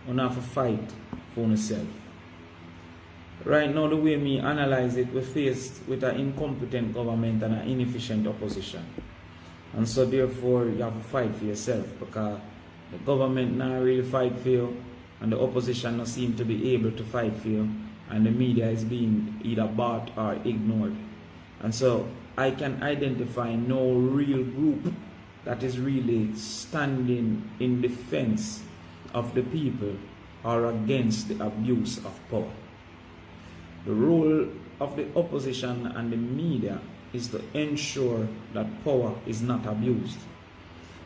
you have to fight for yourself. Right now, the way me analyze it, we're faced with an incompetent government and an inefficient opposition. And so therefore, you have to fight for yourself, because the government now really fight for you, and the opposition not seem to be able to fight for you, and the media is being either bought or ignored. And so I can identify no real group that is really standing in defense of the people or against the abuse of power. The role of the opposition and the media is to ensure that power is not abused.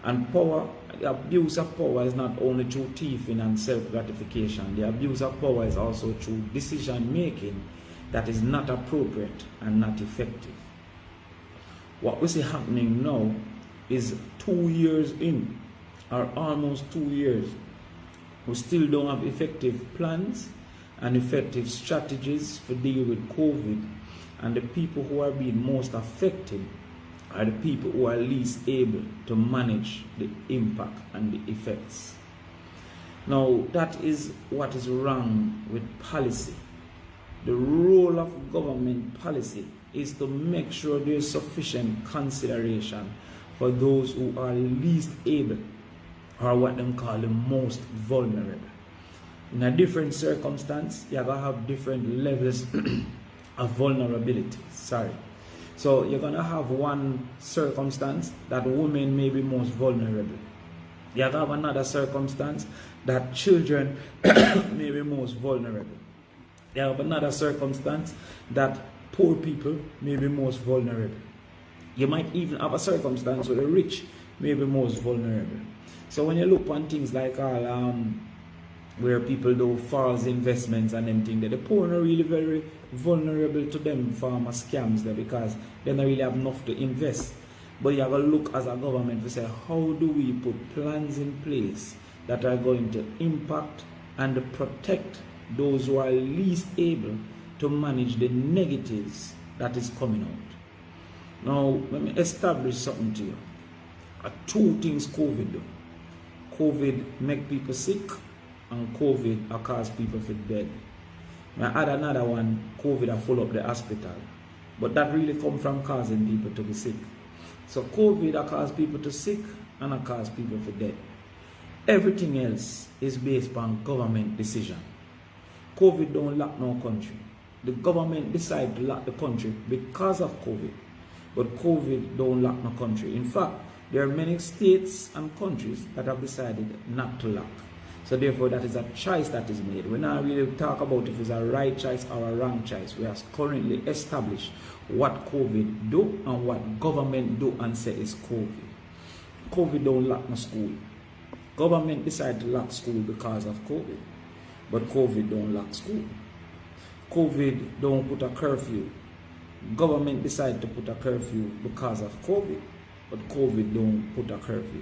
And power, the abuse of power is not only through thieving and self-gratification. The abuse of power is also through decision-making that is not appropriate and not effective. What we see happening now is 2 years in, or almost 2 years, we still don't have effective plans and effective strategies to deal with COVID, and the people who are being most affected are the people who are least able to manage the impact and the effects. Now, that is what is wrong with policy. The role of government policy is to make sure there is sufficient consideration for those who are least able, or what they call the most vulnerable. In a different circumstance, you're going to have different levels of vulnerability. So you're going to have one circumstance that women may be most vulnerable. You have another circumstance that children may be most vulnerable. You have another circumstance that poor people may be most vulnerable. You might even have a circumstance where the rich may be most vulnerable. So when you look on things like where people do false investments and them things, the poor are really very vulnerable to them pharma scams there, because they don't really have enough to invest. But you have to look as a government to say, how do we put plans in place that are going to impact and protect those who are least able to manage the negatives that is coming out. Now, let me establish something to you. Two things COVID do. COVID make people sick, and COVID cause people to dead. Now add another one, COVID full up the hospital. But that really come from causing people to be sick. So COVID cause people to sick and cause people to dead. Everything else is based on government decision. COVID don't lock no country. The government decide to lock the country because of COVID. But COVID don't lock no country. In fact, there are many states and countries that have decided not to lock. So therefore, that is a choice that is made. We're not really talk about if it's a right choice or a wrong choice. We have currently established what COVID do and what government do and say is COVID. COVID don't lock no school. Government decide to lock school because of COVID. But COVID don't lock school. COVID don't put a curfew. Government decide to put a curfew because of COVID. But COVID don't put a curfew.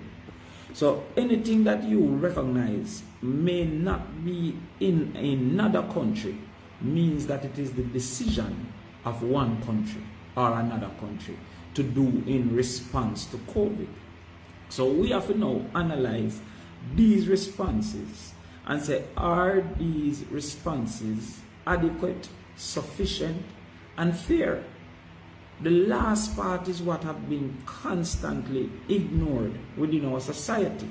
So anything that you recognize may not be in another country means that it is the decision of one country or another country to do in response to COVID. So we have to now analyze these responses and say, are these responses adequate, sufficient, and fair? The last part is what have been constantly ignored within our society.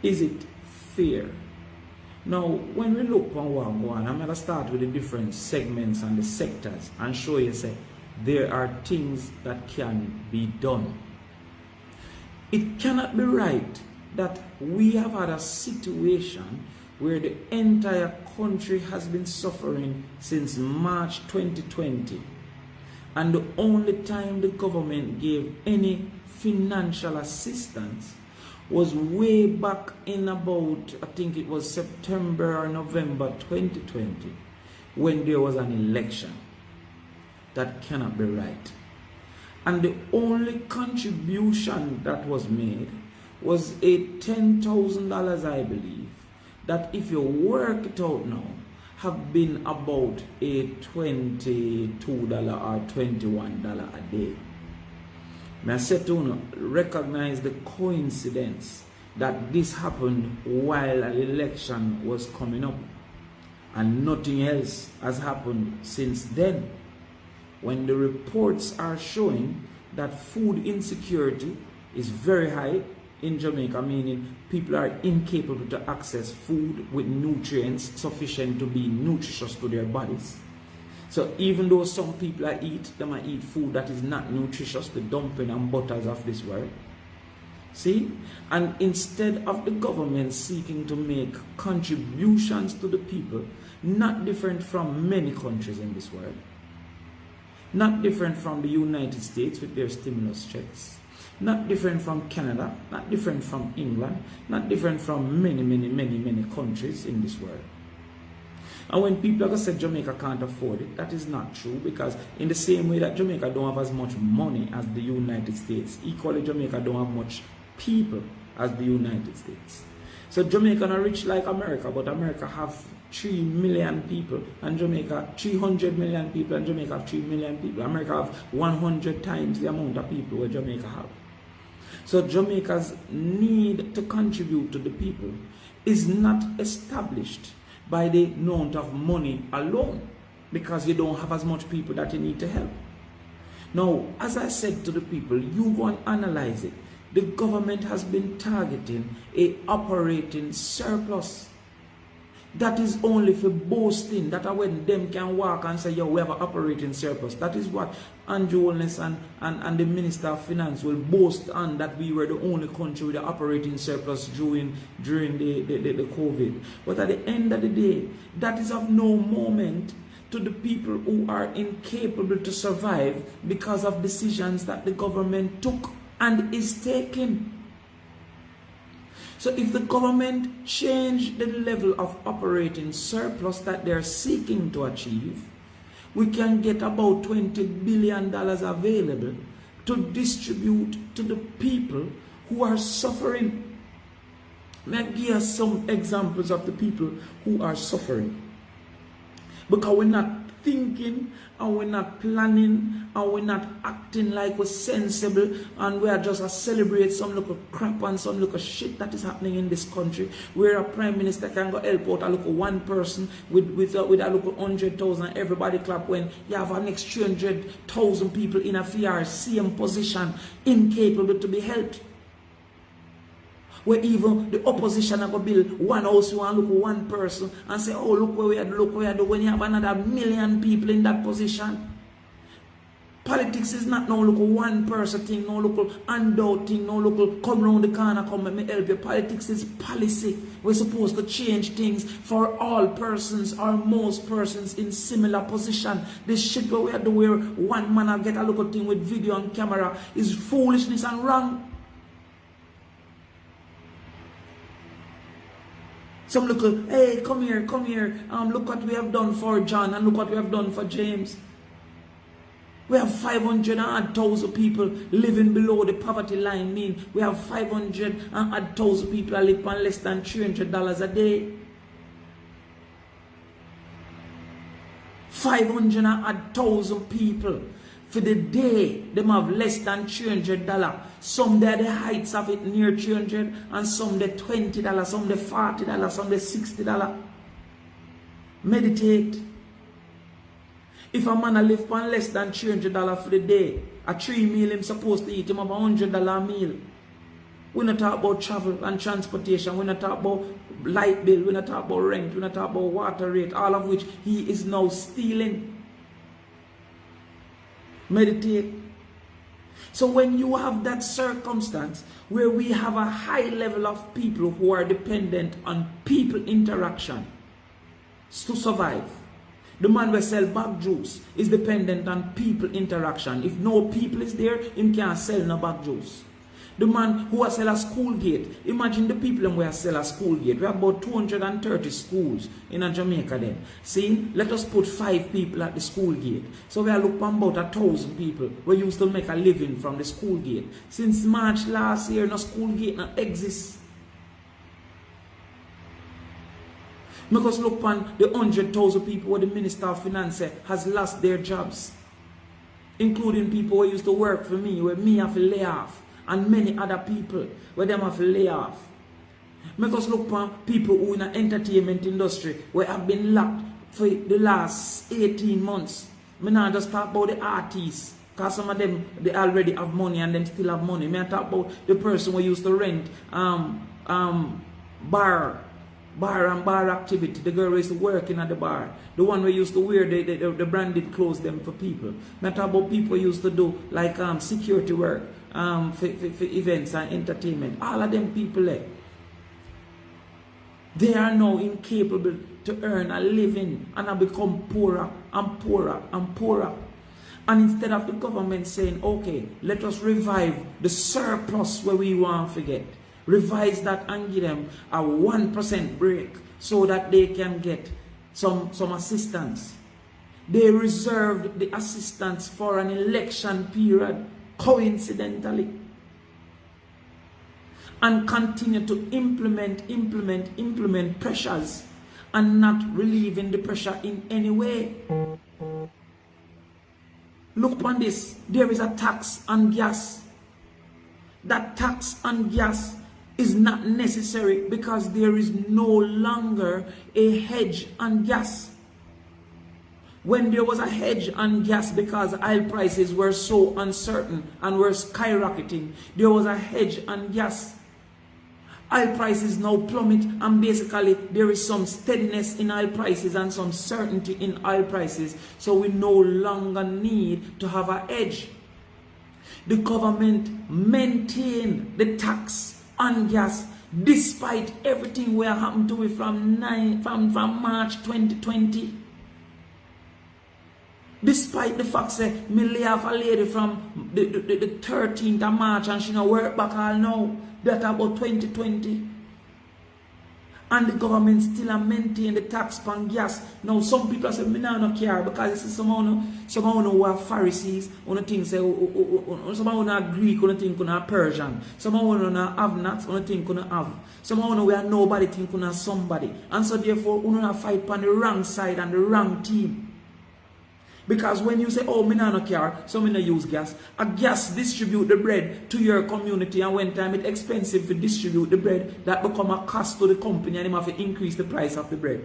Is it fair? Now, when we look on what I'm going, I'm going to start with the different segments and the sectors and show you, say, there are things that can be done. It cannot be right that we have had a situation where the entire country has been suffering since March 2020. And the only time the government gave any financial assistance was way back in about, I think it was September or November 2020, when there was an election. That cannot be right. And the only contribution that was made was a $10,000, I believe, that if you work it out now, have been about a $22 or $21 a day. May I say to you, recognize the coincidence that this happened while an election was coming up, and nothing else has happened since then. When the reports are showing that food insecurity is very high in Jamaica, meaning people are incapable to access food with nutrients sufficient to be nutritious to their bodies. So even though some people eat food that is not nutritious, the dumpling and butters of this world. See? And instead of the government seeking to make contributions to the people, not different from many countries in this world, not different from the United States with their stimulus checks, not different from Canada, not different from England, not different from many countries in this world. And when people are say Jamaica can't afford it, that is not true, because in the same way that Jamaica don't have as much money as the United States, equally Jamaica don't have much people as the United States. So Jamaica not rich like America, but America have 3 million people, and Jamaica 300 million people, and Jamaica have 3 million people. America have 100 times the amount of people where Jamaica have. So Jamaica's need to contribute to the people is not established by the amount of money alone, because you don't have as much people that you need to help. Now, as I said to the people, you go and analyze it. The government has been targeting a operating surplus. That is only for boasting. That are when them can walk and say, yo, we have an operating surplus. That is what Andrew Holness and the Minister of Finance will boast on, that we were the only country with an operating surplus during the COVID. But at the end of the day, that is of no moment to the people who are incapable to survive because of decisions that the government took and is taking. So if the government changed the level of operating surplus that they're seeking to achieve, we can get about $20 billion available to distribute to the people who are suffering. Let me give us some examples of the people who are suffering. Because we're not thinking, and we're not planning, and we're not acting like we're sensible, and we are just a celebrate some little crap and some little shit that is happening in this country, where a prime minister can go help out a little one person with a little 100,000, everybody clap, when you have an next 300,000 people in a fear, same position, incapable to be helped. Where even the opposition are going to build one house, you want to look at one person and say, oh, look where we are, look where we are, when you have another million people in that position. Politics is not no look one person thing, no look handout thing, no look come round the corner, come let me help you. Politics is policy. We're supposed to change things for all persons or most persons in similar position. This shit where we are doing, where one man will get a little thing with video and camera, is foolishness and wrong. Some look, hey, come here, look what we have done for John, and look what we have done for James. We have 500,000 people living below the poverty line. Mean we have 500,000 people that live on less than $300 a day. 500,000 people for the day, them have less than $300. Some they the heights of it near 300, and some the $20, some the $40, some the $60. Meditate. If a man live on less than $300 for the day, a 3 meal him supposed to eat, him have $100 meal. We're not talking about travel and transportation. We're not talking about light bill. We're not talking about rent. We're not talking about water rate. All of which he is now stealing. Meditate. So when you have that circumstance where we have a high level of people who are dependent on people interaction to survive. The man who sell bag juice is dependent on people interaction. If no people is there, he can't sell no bag juice. The man who sell a school gate, imagine the people who sell a school gate. We have about 230 schools in Jamaica then. See, let us put 5 people at the school gate. So we are looking about 1,000 people who used to make a living from the school gate. Since March last year, no school gate not exists. Make us look upon the 100,000 people where the Minister of Finance has lost their jobs. Including people who used to work for me, where me have to lay off. And many other people where them have to lay off. Make us look for people who in the entertainment industry where have been locked for the last 18 months. Me not just talk about the artists, because some of them, they already have money and them still have money. Me I talk about the person who used to rent bar activity. The girl who used to work in at the bar. The one who used to wear the branded clothes them for people. Me talk about people who used to do like security work for events and entertainment. All of them people there. They are now incapable to earn a living and have become poorer and poorer and poorer. And instead of the government saying, okay, let us revive the surplus where we want to get, revise that and give them a 1% break so that they can get some assistance. They reserved the assistance for an election period, coincidentally. And continue to implement pressures and not relieving the pressure in any way. Look upon this. There is a tax on gas. That tax on gas is not necessary because there is no longer a hedge on gas. When there was a hedge on gas because oil prices were so uncertain and were skyrocketing, there was a hedge on gas. Oil prices now plummet, and basically there is some steadiness in oil prices and some certainty in oil prices, so we no longer need to have a hedge. The government maintained the tax on gas despite everything we happened to it from March 2020. Despite the fact that me lay off a lady from the 13th of March and she no work back all now. That about 2020. And the government still maintain the tax on gas. Now some people say, me not care because someone who are Pharisees, who think say, someone who are Greek, who think who are Persian, someone who are have-nots, who think who have, someone who are nobody think who are somebody. And so therefore, who not fight on the wrong side and the wrong team. Because when you say, oh, me not care, so me not use gas. A gas distribute the bread to your community, and when time it's expensive to distribute the bread, that become a cost to the company and they have to increase the price of the bread.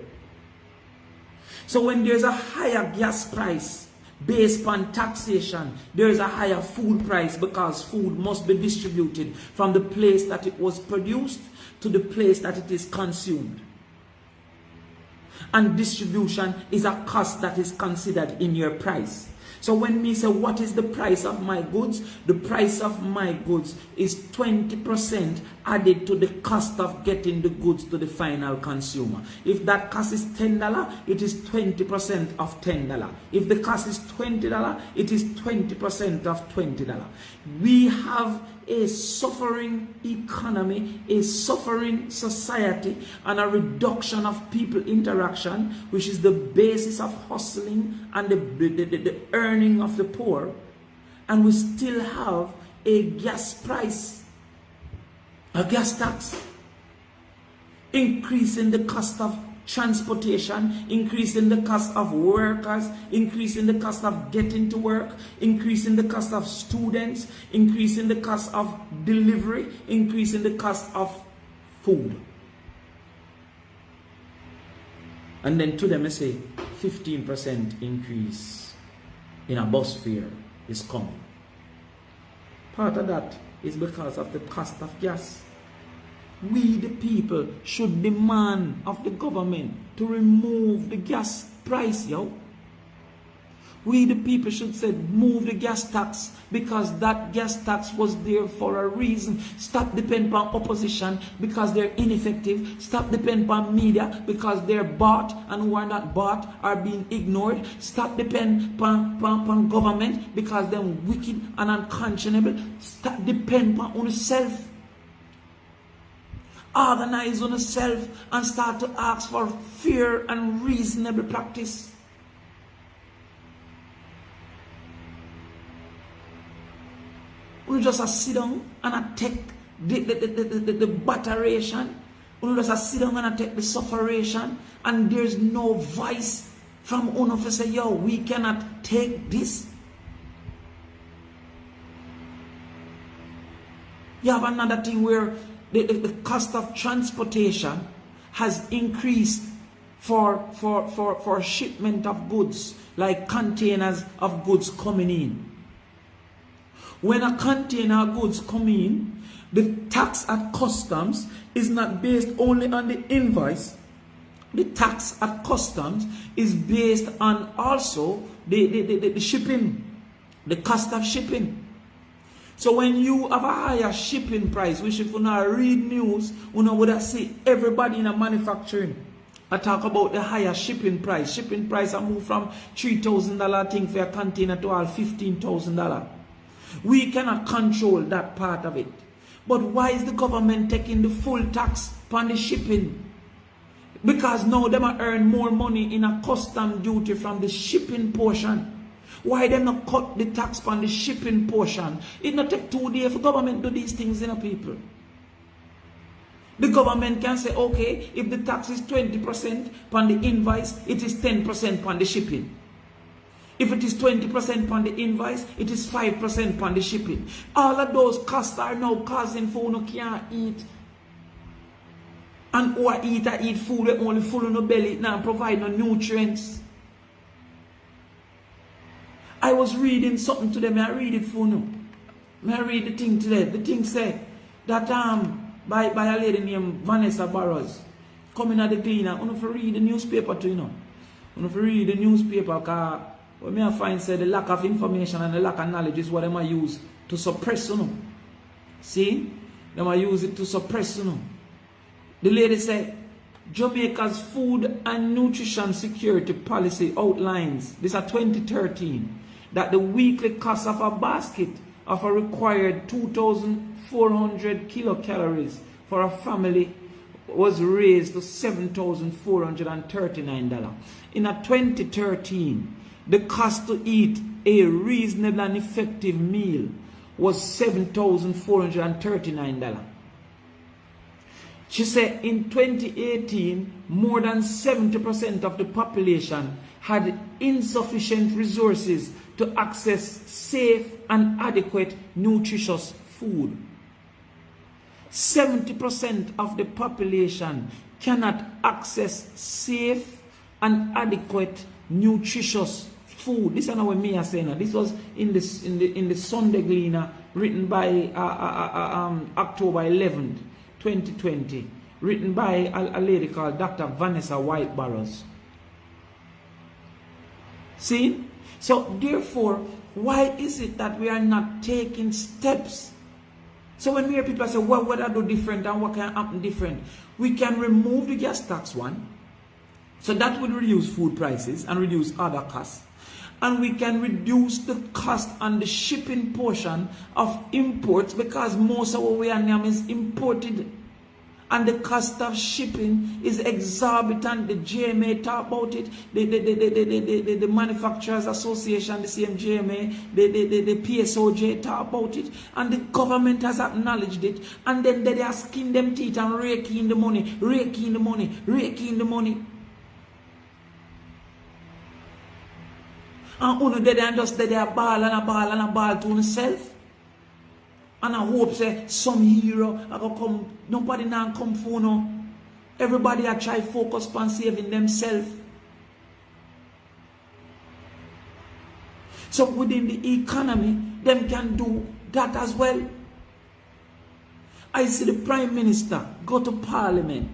So when there's a higher gas price based on taxation, there is a higher food price because food must be distributed from the place that it was produced to the place that it is consumed. And distribution is a cost that is considered in your price. So when me say, what is the price of my goods? The price of my goods is 20% added to the cost of getting the goods to the final consumer. If that cost is $10, it is 20% of $10. If the cost is $20, it is 20% of $20. We have a suffering economy, a suffering society, and a reduction of people interaction, which is the basis of hustling and the earning of the poor. And we still have a gas price, a gas tax, increasing the cost of transportation, increasing the cost of workers, increasing the cost of getting to work, increasing the cost of students, increasing the cost of delivery, increasing the cost of food. And then to them I say 15% increase in a bus fare is coming. Part of that is because of the cost of gas. We the people should demand of the government to remove the gas price, yo. We the people should say move the gas tax because that gas tax was there for a reason. Stop depending on opposition because they're ineffective. Stop depending on media because they're bought and who are not bought are being ignored. Stop depending on government because they're wicked and unconscionable. Stop depending on yourself. Organize on yourself and start to ask for fair and reasonable practice. We just sit down and take the batteration. We just sit down and take the sufferation, and there's no voice from one of us say, yo, we cannot take this. You have another thing where the cost of transportation has increased for shipment of goods, like containers of goods coming in. When a container of goods come in, the tax at customs is not based only on the invoice. The tax at customs is based on also the shipping, the cost of shipping. So when you have a higher shipping price, which if you not read news, you know would see everybody in a manufacturing. I talk about the higher shipping price. Shipping price I move from $3,000 thing for a container to all $15,000. We cannot control that part of it. But why is the government taking the full tax on the shipping? Because now they might earn more money in a custom duty from the shipping portion. Why they not cut the tax on the shipping portion? It not take 2 days for government to do these things in a people. The government can say, okay, if the tax is 20% on the invoice, it is 10% on the shipping. If it is 20% on the invoice, it is 5% on the shipping. All of those costs are now causing food who can't eat. And who eat food that only full in the belly, now provide no nutrients. I was reading something today, I read it for you. I read the thing today. The thing said that by a lady named Vanessa Barrows coming at the cleaner. You have to read the newspaper too, you know. You have to read the newspaper because what I find said the lack of information and the lack of knowledge is what they might use to suppress, you know. See? They might use it to suppress, you know. The lady said, Jamaica's food and nutrition security policy outlines, this is 2013, that the weekly cost of a basket of a required 2,400 kilocalories for a family was raised to $7,439. In a 2013, the cost to eat a reasonable and effective meal was $7,439. She said in 2018, more than 70% of the population had insufficient resources to access safe and adequate nutritious food. 70% of the population cannot access safe and adequate nutritious food. This is not what me are saying. This was in the Sunday Gleaner, written by October 11th. 2020, written by a lady called Dr. Vanessa White Barrows. See? So therefore, why is it that we are not taking steps? So when we hear people say, well, what I do different and what can happen different? We can remove the gas tax one. So that would reduce food prices and reduce other costs. And we can reduce the cost on the shipping portion of imports because most of what we are now is imported. And the cost of shipping is exorbitant. The GMA talk about it. The Manufacturers Association, the same GMA, the PSOJ talk about it. And the government has acknowledged it. And then they are skin them teeth and raking the money, raking the money, raking the money. And uno they just they a ball and a ball and a ball to himself. And I hope say some hero I go come, nobody now come for no. Everybody I try focus on saving themselves. So within the economy, them can do that as well. I see the Prime Minister go to Parliament.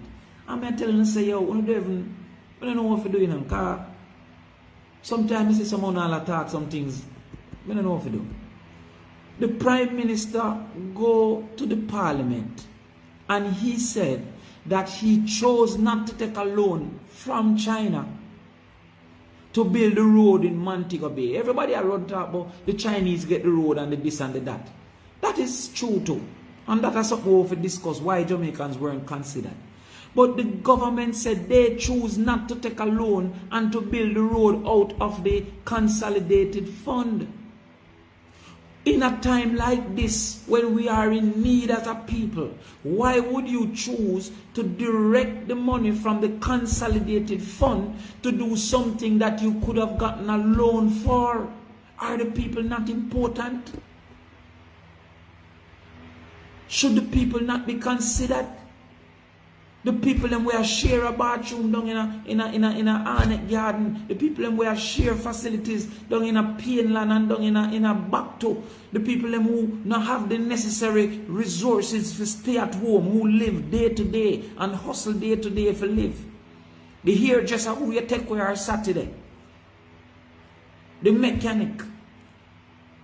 I'm telling them say, yo, we don't know what to do in them because sometimes I see someone all attack some things. I don't know what to do. The Prime Minister go to the Parliament and he said that he chose not to take a loan from China to build the road in Montego Bay. Everybody around talk about the Chinese get the road and the this and the that. That is true too. And that is something we have to discuss why Jamaicans weren't considered. But the government said they choose not to take a loan and to build the road out of the consolidated fund. In a time like this, when we are in need as a people, why would you choose to direct the money from the consolidated fund to do something that you could have gotten a loan for? Are the people not important? Should the people not be considered? The people them where share a bathroom down in a Arnett garden. The people them where share facilities down in a Painland and down in a Bacto. The people them who not have the necessary resources to stay at home, who live day to day and hustle day to day for live. The hairdresser who you take care of Saturday. The mechanic.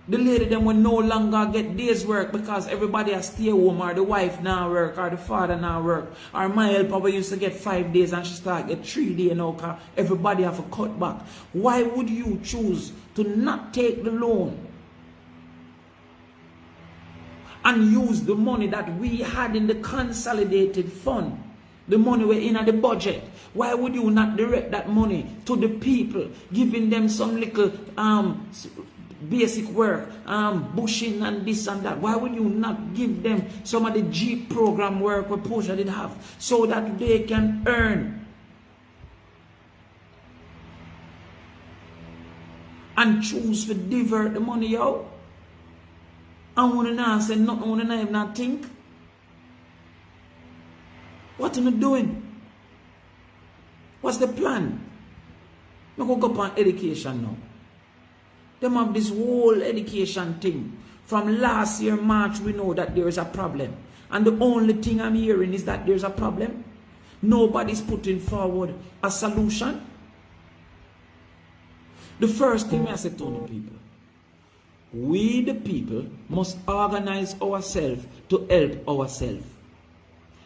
The lady them will no longer get days work because everybody has stay home, or the wife now work, or the father now work. Or my helper used to get 5 days and she start get 3 days now because everybody have to cut back. Why would you choose to not take the loan and use the money that we had in the consolidated fund? The money we're in at the budget. Why would you not direct that money to the people, giving them some little basic work, bushing and this and that? Why would you not give them some of the Jeep program work where Portia did have, so that they can earn and choose to divert the money out? I want to now say nothing, I want to not think. What am I doing? What's the plan? I'm going to go on education now. Them have this whole education thing. From last year, March, we know that there is a problem. And the only thing I'm hearing is that there's a problem. Nobody's putting forward a solution. The first thing I said to the people, we the people must organize ourselves to help ourselves.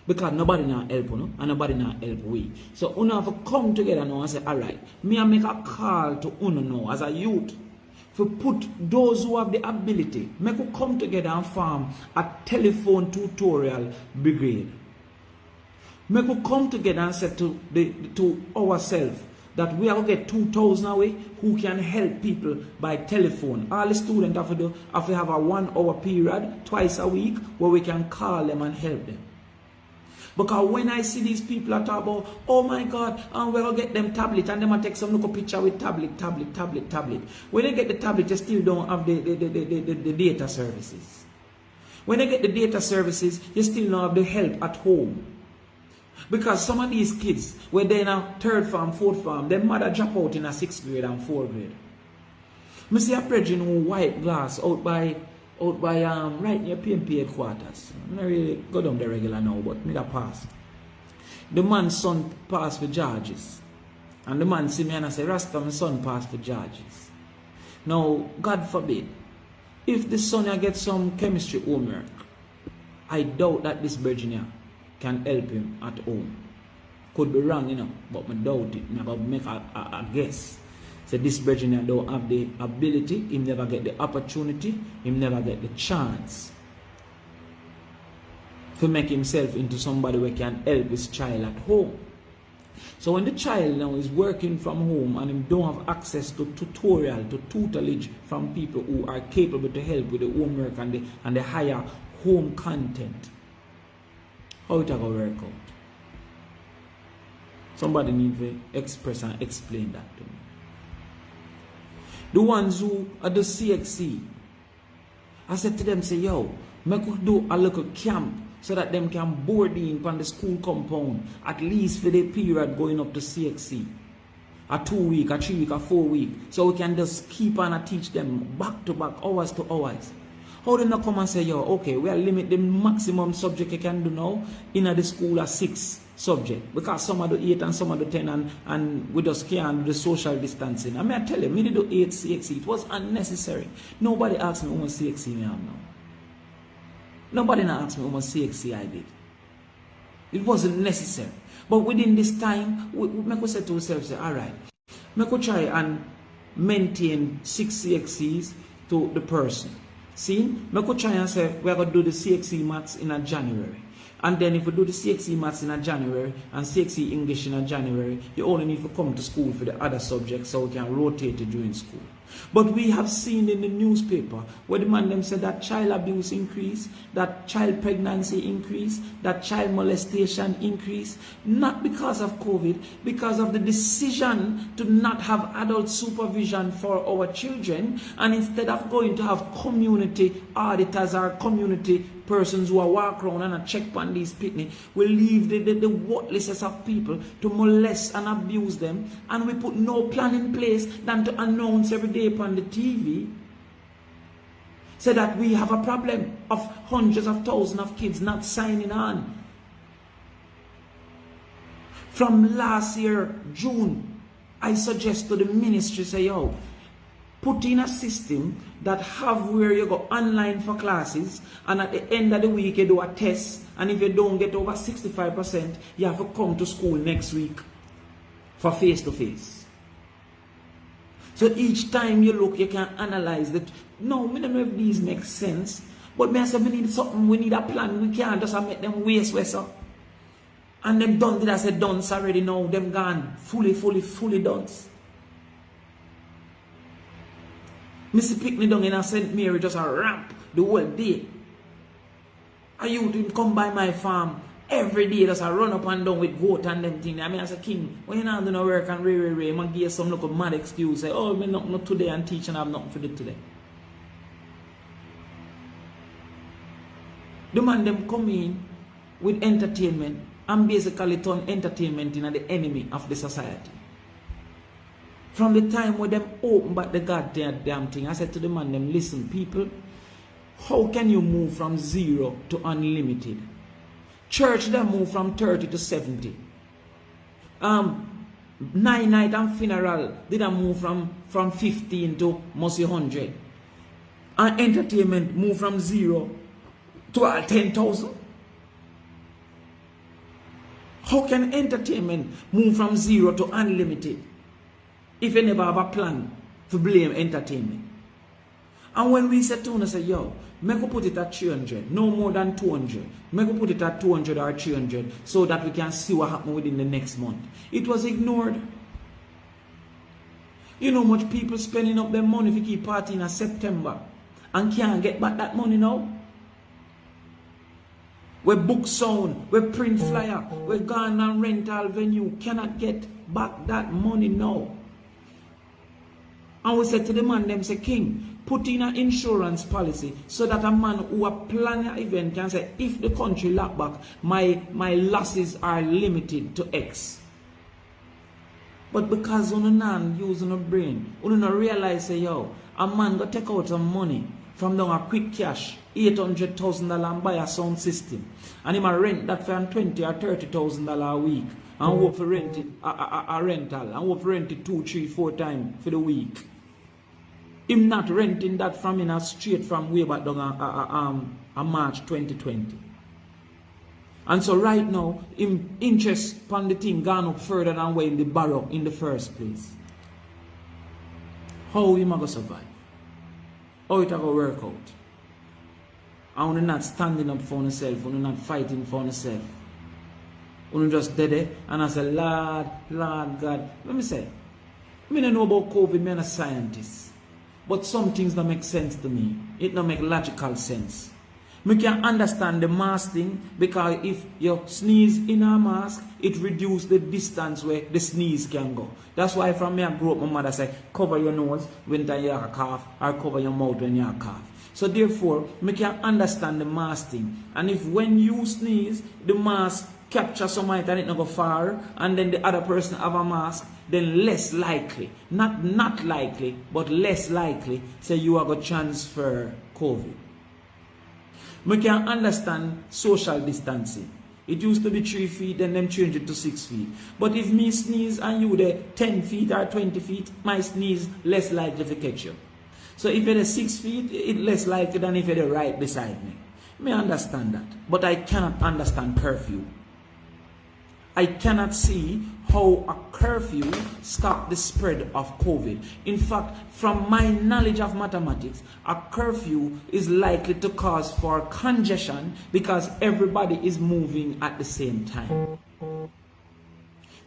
Because nobody now help you, and nobody now help we. So we have to come together now and say, alright, me I make a call to UNO now as a youth. To put those who have the ability, make us come together and form a telephone tutorial brigade. Make us come together and say to ourselves that we are going to get 2,000 away who can help people by telephone. All the students have to have a 1 hour period twice a week where we can call them and help them. Because when I see these people are talk about, oh my God, we're going to get them tablet, and them take some look picture with tablet. When they get the tablet, they still don't have the data services. When they get the data services, you still don't have the help at home. Because some of these kids, where they're in a 3rd form, 4th form, their mother drop out in a 6th grade and 4th grade. I see a president who white glass out by right near PMP headquarters. I'm not really go down the regular now, but me that pass. The man's son passed for Georges. And the man see me and I say, Rasta, my son passed for Georges. Now, God forbid, if the son get some chemistry homework, I doubt that this Virginia can help him at home. Could be wrong, you know, but I doubt it. I'm going to make a guess. So this Virginia don't have the ability, he never get the opportunity, he never get the chance to make himself into somebody who can help his child at home. So when the child now is working from home and he don't have access to tutorial, to tutelage from people who are capable to help with the homework and the higher home content, how it going to work out? Somebody needs to express and explain that to me. The ones who are the CXC, I said to them, say, yo, make us do a little camp so that them can board in on the school compound, at least for the period going up to CXC. A 2 week, a 3 week, a 4 week. So we can just keep on and teach them back to back, hours to hours. How they not come and say, yo, okay, we'll limit the maximum subject you can do now in the school at 6 subject. Because some are do 8 and some are do 10 and we just can't do the social distancing. I mean, I tell you, me did do 8 CXC. It was unnecessary. Nobody asked me how much CXC I am now. Nobody asked me how much CXC I did. It wasn't necessary. But within this time, we make say to ourselves, all right, make us try and maintain 6 CXCs to the person. See, make us try and say, we're going to do the CXC maths in a January. And then if we do the CXC maths in a January and CXC English in a January, you only need to come to school for the other subjects so we can rotate it during school. But we have seen in the newspaper where the man them said that child abuse increase, that child pregnancy increase, that child molestation increase, not because of COVID, because of the decision to not have adult supervision for our children, and instead of going to have community auditors or community persons who are walk around and check on these picnic, we leave the worthlessness of people to molest and abuse them, and we put no plan in place than to announce every day upon the TV so that we have a problem of hundreds of thousands of kids not signing on. From last year, June, I suggest to the ministry, say, yo, put in a system that have where you go online for classes, and at the end of the week you do a test, and if you don't get over 65%, you have to come to school next week for face-to-face. So each time you look, you can analyze that. No, I don't know if these make sense, but me I say we need something, we need a plan. We can't just make them waste up. And them done did I say done already now, them gone fully done. Mr. Picnic down in a St. Mary just a ramp the whole day. A youth will come by my farm every day, just a run up and down with goat and them things. I mean, as a king, when you not do no work and ray, man give you some look of mad excuse, say, oh, me not today and teach and I have nothing for do today. The man them come in with entertainment and basically turn entertainment into the enemy of the society. From the time when them open back the goddamn thing, I said to the man, them, listen, people, how can you move from 0 to unlimited? Church, they move from 30 to 70. Night and funeral, they move from 15 to must 100. And entertainment move from 0 to 10,000. How can entertainment move from 0 to unlimited if you never have a plan to blame entertainment? And when we said to us, say, yo, make we put it at 300, no more than 200. Make we put it at 200 or 300 so that we can see what happens within the next month. It was ignored. You know much people spending up their money if you keep partying in September and can't get back that money now? Where book sound, where print flyer, where gone and rental venue cannot get back that money now. And we said to the man, them say, King, put in an insurance policy so that a man who are planning an event can say, if the country lock back, my losses are limited to X. But because you don't use your brain, you don't realize, say, yo, a man go take out some money from down a quick cash, $800,000 and buy a sound system. And he might rent that for $20,000 or $30,000 a week. And work for renting a rental. And work for renting 2, 3, 4 times for the week. Him not renting that from in a straight from way back down a March 2020. And so right now, him interest upon the thing gone up further than where in the borrow in the first place. How him going to survive? How it going to work out? And when you're not standing up for yourself, when you're not fighting for yourself, when you're just dead and I say, Lord, God. Let me say, I don't know about COVID, I'm not a scientist. But some things don't make sense to me. It don't make logical sense. I can understand the mask thing because if you sneeze in a mask, it reduces the distance where the sneeze can go. That's why from me I grew up, my mother said, cover your nose when you have a cough or cover your mouth when you have a cough. So therefore, I can understand the mask thing. And if when you sneeze, the mask capture somebody and it not go far, and then the other person have a mask, then less likely, not likely, but less likely, say you are going to transfer COVID. We can understand social distancing. It used to be 3 feet, then them change it to 6 feet. But if me sneeze and you there 10 feet or 20 feet, my sneeze less likely to catch you. So if you're 6 feet, it's less likely than if you're right beside me. I understand that, but I cannot understand curfew. I cannot see how a curfew stops the spread of COVID. In fact, from my knowledge of mathematics, a curfew is likely to cause for congestion because everybody is moving at the same time.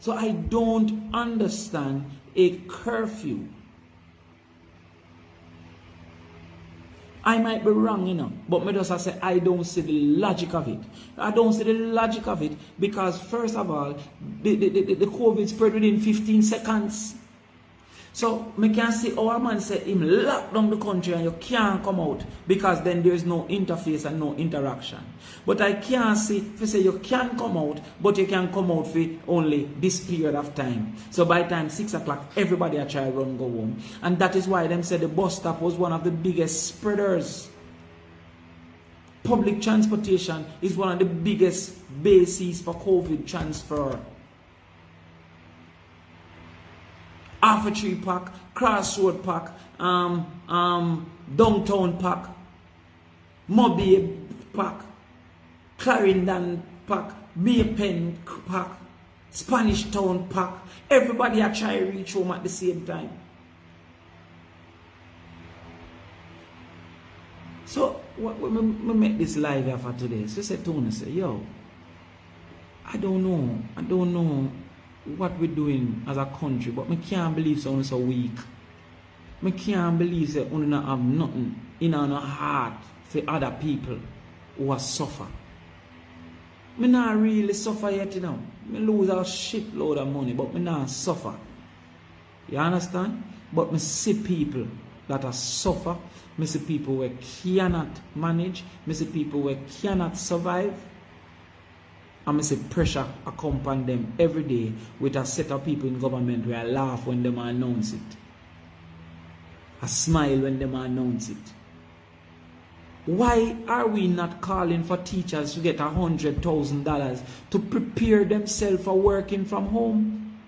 So I don't understand a curfew. I might be wrong, you know, but me just say I don't see the logic of it. I don't see the logic of it because first of all, the COVID spread within 15 seconds. So me can see our man said him lock down the country and you can't come out because then there is no interface and no interaction. But I can't see if you say you can come out, but you can come out for only this period of time. So by the time 6 o'clock, everybody a try run go home. And that is why them said the bus stop was one of the biggest spreaders. Public transportation is one of the biggest bases for COVID transfer. Alpha Tree Park, Crossroad Park, Downtown Park, Mobile Park, Clarendon Park, Maypen Park, Spanish Town Park. Everybody are trying to reach home at the same time. So, we make this live here for today. So, say Tony, say, yo, I don't know what we're doing as a country, but I can't believe someone so weak. I can't believe that we don't have nothing in our heart for other people who are suffer. I not really suffer yet, you know. I lose a shitload of money, but I not suffer. You understand? But I see people that are suffer. I see people who cannot manage. I see people who cannot survive. And I say pressure accompany them every day with a set of people in government where I laugh when they announce it. I smile when they announce it. Why are we not calling for teachers to get $100,000 to prepare themselves for working from home?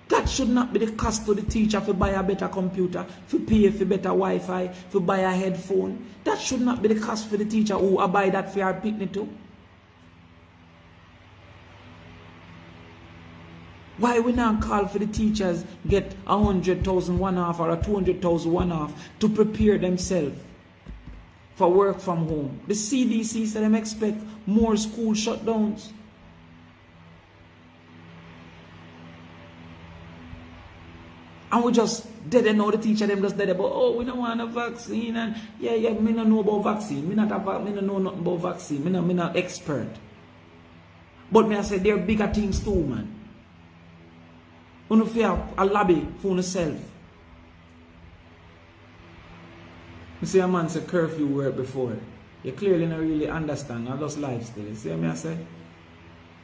That should not be the cost to the teacher to buy a better computer, to pay for better Wi-Fi, to buy a headphone. That should not be the cost for the teacher who buy that for our picnic too. Why we not call for the teachers get 100,000 one off or a 200,000 one off to prepare themselves for work from home? The CDC said them expect more school shutdowns. And we just dead know the teacher them just dead about, oh, we don't want a vaccine and yeah, me don't know about vaccine. Me don't know nothing about vaccine. Me not expert. But me I say there are bigger things too, man. You don't feel a lobby for yourself. You see a man say curfew work before. You clearly don't really understand. I just lifestyle. You see what I say?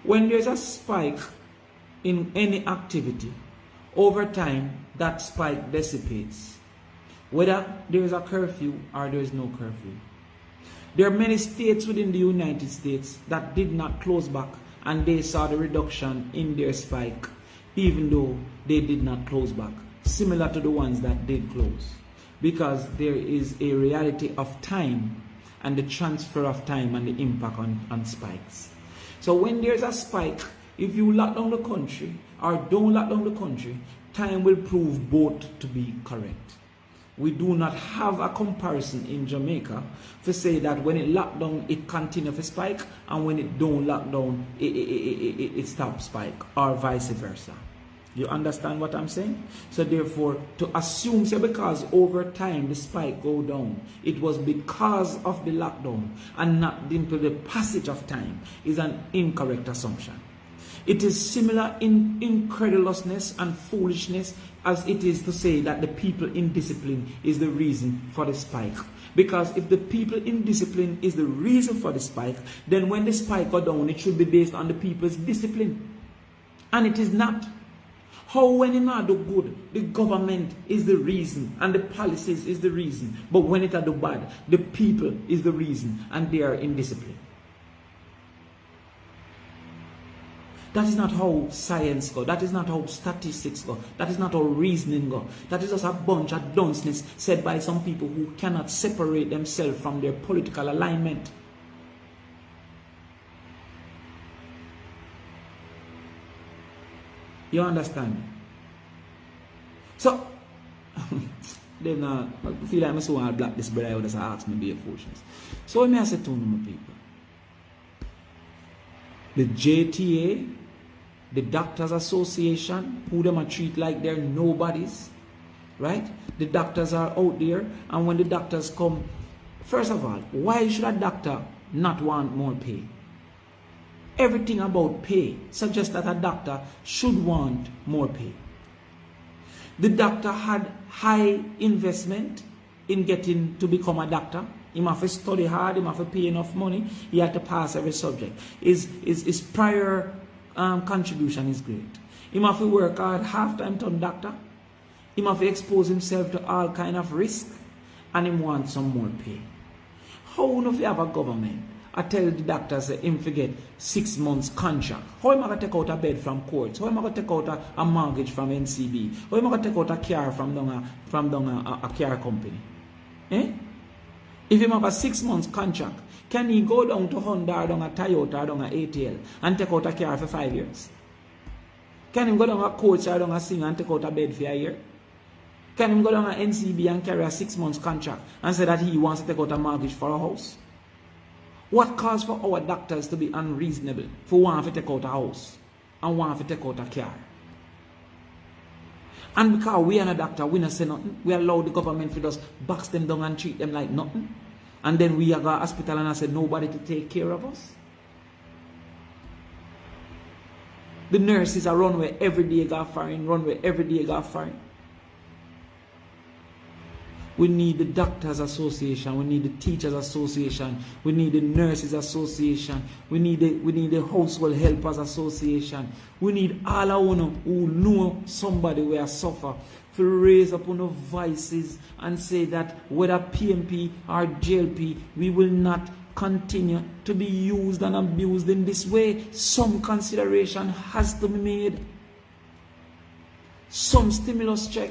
When there's a spike in any activity, over time, that spike dissipates. Whether there is a curfew or there is no curfew. There are many states within the United States that did not close back and they saw the reduction in their spike, even though they did not close back, similar to the ones that did close. Because there is a reality of time and the transfer of time and the impact on spikes. So when there's a spike, if you lock down the country or don't lock down the country, time will prove both to be correct. We do not have a comparison in Jamaica to say that when it lock down, it continue to spike, and when it don't lock down, it stops spike, or vice versa. You understand what I'm saying? So therefore, to assume, say because over time the spike go down, it was because of the lockdown and not due to the passage of time, is an incorrect assumption. It is similar in incredulousness and foolishness as it is to say that the people in discipline is the reason for the spike. Because if the people in discipline is the reason for the spike, then when the spike go down, it should be based on the people's discipline. And it is not. How when you not do good, the government is the reason and the policies is the reason. But when it are do bad, the people is the reason and they are indisciplined. That is not how science go. That is not how statistics go. That is not how reasoning go. That is just a bunch of dunceness said by some people who cannot separate themselves from their political alignment. You understand? So, then I feel like I'm so hard black this brother would just ask me to be a foolishness. So let me say to my people. The JTA, the Doctors Association, who them a treat like they're nobodies, right? The doctors are out there, and when the doctors come First of all, why should a doctor not want more pay? Everything about pay suggests that a doctor should want more pay. The doctor had high investment in getting to become a doctor. He must have study hard, he must have pay enough money, he had to pass every subject. His prior contribution is great. He must have work hard half-time to doctor. He must have expose himself to all kind of risk, and he wants some more pay. How if you have a government I tell the doctors that him forget 6 months contract? How am I going to take out a bed from courts? How am I going to take out a mortgage from NCB? How am I going to take out a car from a car company? Eh? If he have a 6 months contract, can he go down to Honda or down a Toyota or down a ATL and take out a car for 5 years? Can he go down a coach or down a singer and take out a bed for a year? Can he go down a NCB and carry a 6 months contract and say that he wants to take out a mortgage for a house? What cause for our doctors to be unreasonable for one to take out a house and one to take out a car? And because we are a doctor, we don't say nothing. We allow the government to just box them down and treat them like nothing. And then we are go to hospital and I say nobody to take care of us. The nurses are run where every day got foreign, run where every day got foreign. We need the Doctors Association, we need the Teachers Association, we need the Nurses Association, we need the Household Helpers Association. We need all of you who know somebody where suffer to raise up on the voices and say that whether PMP or JLP, we will not continue to be used and abused in this way. Some consideration has to be made. Some stimulus check.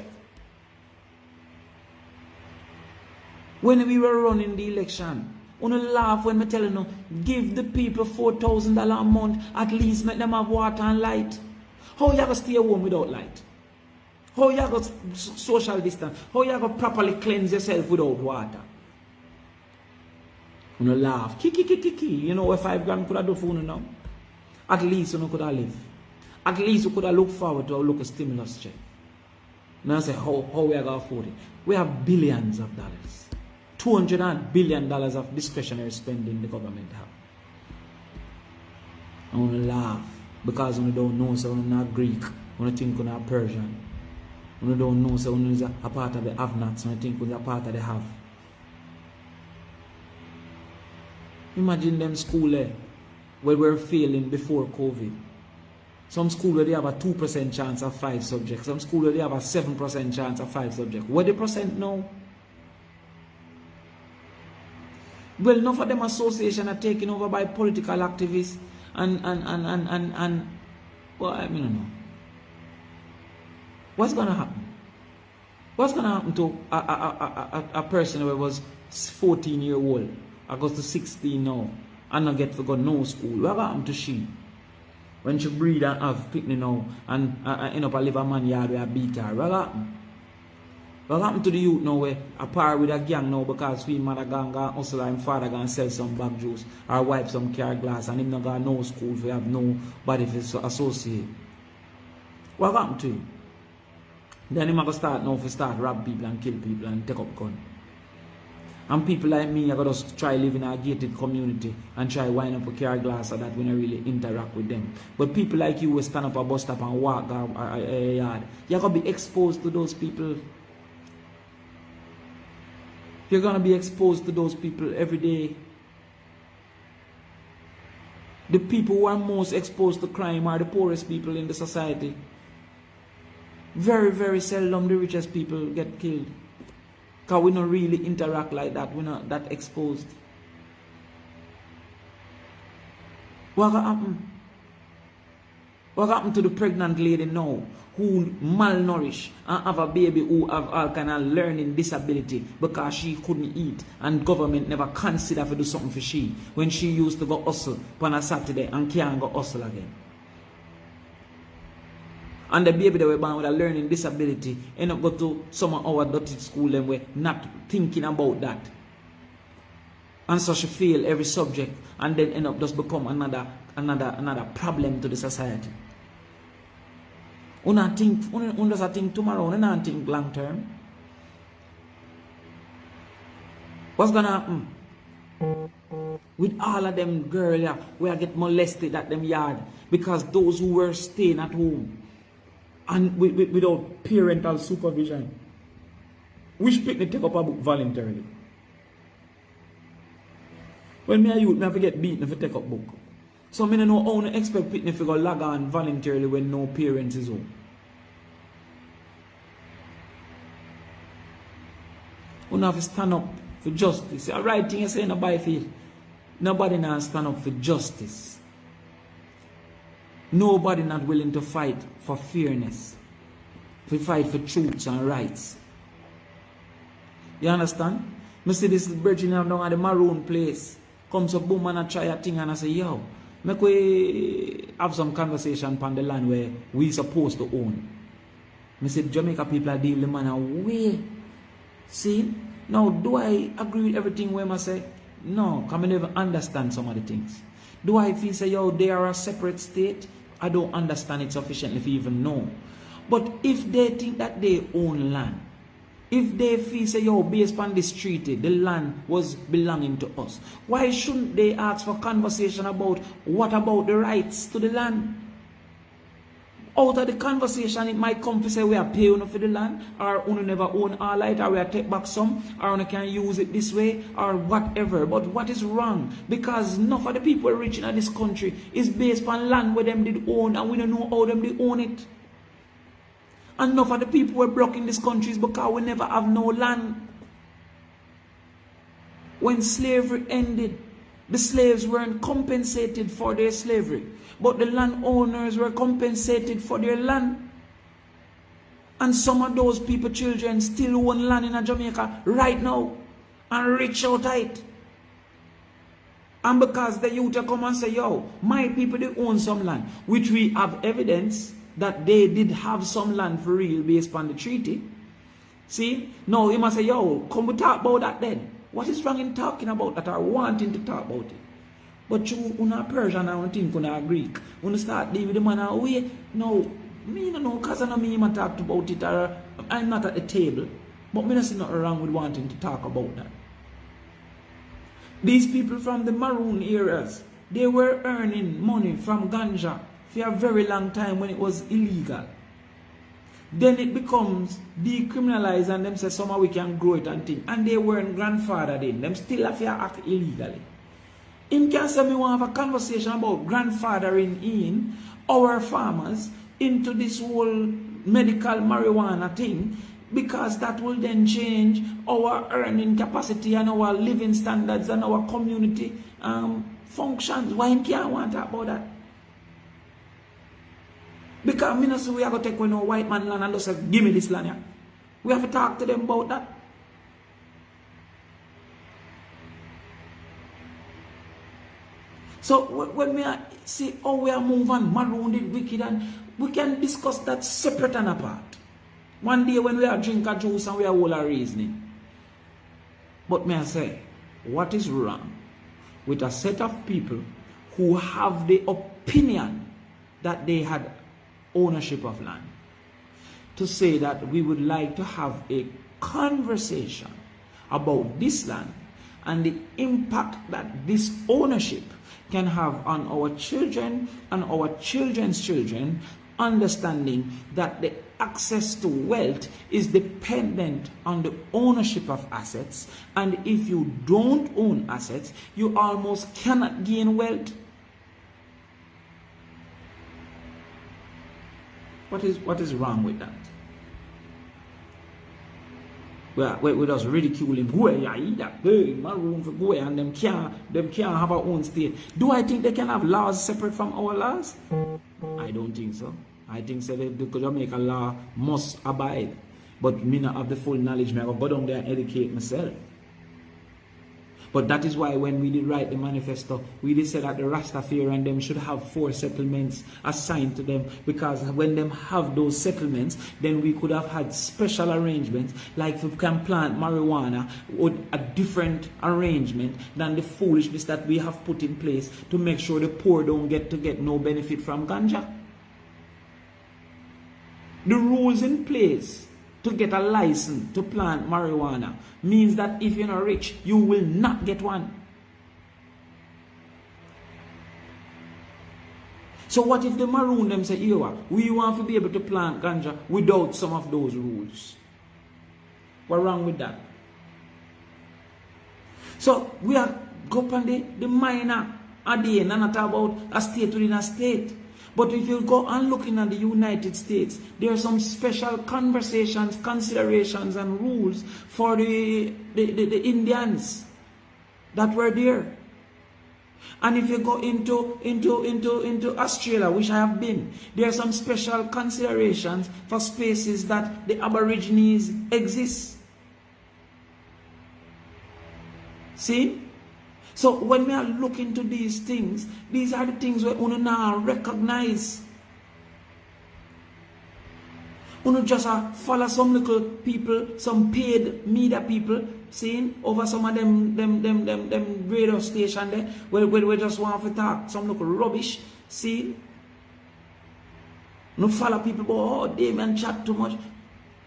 When we were running the election, I laugh when I tell you, give the people $4,000 a month, at least make them have water and light. How you going to stay home without light? How you going to social distance? How you going to properly cleanse yourself without water? I laugh. Kiki. You know what 5 grand could have done for you now? At least you could have lived. At least you could have looked forward to a stimulus check. Now I say, how we are going to afford it? We have billions of dollars. $200 billion of discretionary spending the government have. I want to laugh because we don't know, so we're not Greek, we don't think we're not Persian. We don't know, so we're a part of the have-nots, we think we're a part of the have. Imagine them school where we're failing before COVID. Some school where they have a 2% chance of 5 subjects, some school where they have a 7% chance of 5 subjects. What the percent now? Well, enough of them association are taken over by political activists and well, I mean, I don't know. What's gonna happen? What's gonna happen to a person who was 14-year-old, I goes to 16 now, and not get to go no school? What happened to she? When she breed and have picnic now and end up a live a man yard where I beat her, what happened? What happened to the youth now where a par with a gang now because we mother gang hustle and father gang sell some bag juice or wipe some car glass and him not got no school for have nobody to associate? What happened to him? Then him gonna start now to start rob people and kill people and take up gun. And people like me are gonna just try live in a gated community and try wind up a car glass so that we don't really interact with them. But people like you will stand up a bus stop and walk a yard. You're gonna be exposed to those people. You're going to be exposed to those people every day. The people who are most exposed to crime are the poorest people in the society. Very, very seldom the richest people get killed. Because we don't really interact like that. We're not that exposed. What happened? What happened to the pregnant lady now who malnourished and have a baby who have all kind of learning disability because she couldn't eat and government never consider to do something for she when she used to go hustle on a Saturday and can't go hustle again? And the baby that were born with a learning disability end up go to some of our dirty school and we're not thinking about that. And so she fail every subject and then end up just become another problem to the society. Una think tomorrow, una think long term. What's gonna happen with all of them girls yeah, where get molested at them yard because those who were staying at home and without parental supervision? Which picnic take up a book voluntarily? When me a youth, me have to get beaten if I take up book. So me don't know how to expect picnic to go log on voluntarily when no parents is home. We have to stand up for justice. The right thing you say in the Bible, nobody now stand up for justice. Nobody not willing to fight for fairness, to fight for truths and rights. You understand? Me see this virgin down at the maroon place. Comes a boom and I try a thing and I say, yo, make we have some conversation upon the land where we supposed to own. Me say Jamaica people are dealing the man away. See? Now, do I agree with everything where I say? No, because I never understand some of the things. Do I feel say, yo, they are a separate state? I don't understand it sufficiently to even know. But if they think that they own land, if they feel say, yo, based on this treaty, the land was belonging to us, why shouldn't they ask for conversation about what about the rights to the land? Out of the conversation, it might come to say we are paying for the land, or we never own all it, or we are take back some, or we can use it this way, or whatever. But what is wrong? Because enough of the people rich in this country is based on land where them did own, and we don't know how them did own it. And enough of the people were blocking this country is because we never have no land. When slavery ended, the slaves weren't compensated for their slavery, but the landowners were compensated for their land. And some of those people, children, still own land in Jamaica right now and rich out of it. And because the youth come and say, yo, my people, they own some land, which we have evidence that they did have some land for real based on the treaty. See? Now, he must say, yo, come we talk about that then. What is wrong in talking about that or wanting to talk about it? But you, una Persian and think una Greek, when you start dealing with the man away, no, me no know, because I know me even talked about it, or I'm not at the table. But me not see nothing wrong with wanting to talk about that. These people from the maroon areas, they were earning money from ganja for a very long time when it was illegal. Then it becomes decriminalized and them say somehow we can grow it and things. And they weren't grandfather then. Them still have to act illegally. Him can say me want to have a conversation about grandfathering in our farmers into this whole medical marijuana thing, because that will then change our earning capacity and our living standards and our community functions. Why him can't want to talk about that? Because me not say we are going to take one white man land and just say, give me this land here. We have to talk to them about that. So when we see how we are moving, marooned, wicked, and we can discuss that separate and apart. One day when we are drinking juice and we are all reasoning. But may I say, what is wrong with a set of people who have the opinion that they had ownership of land, to say that we would like to have a conversation about this land and the impact that this ownership can have on our children and our children's children, understanding that the access to wealth is dependent on the ownership of assets, and if you don't own assets, you almost cannot gain wealth. What is wrong with that? We just ridicule him. Go yeah, eat that. Hey, my room for go and them can't have our own state. Do I think they can have laws separate from our laws? I don't think so. I think so the Jamaica law must abide. But me not have the full knowledge. I go down there and educate myself. But that is why when we did write the manifesto, we did say that the Rastafari and them should have 4 settlements assigned to them, because when them have those settlements, then we could have had special arrangements, like if we can plant marijuana with a different arrangement than the foolishness that we have put in place to make sure the poor don't get no benefit from ganja. The rules in place to get a license to plant marijuana means that if you're not rich, you will not get one. So what if the maroon them say, yo, we want to be able to plant ganja without some of those rules? What's wrong with that? So we are go on the minor again and not about a state within a state. But if you go and looking at the United States, there are some special conversations, considerations, and rules for the Indians that were there. And if you go into Australia, which I have been, there are some special considerations for spaces that the Aborigines exist. See? So when we are looking into these things, these are the things we now recognize. We just follow some little people, some paid media people, seeing over some of them radio station there, where we just want to talk some little rubbish. See? No follow people, oh, Damion chat too much.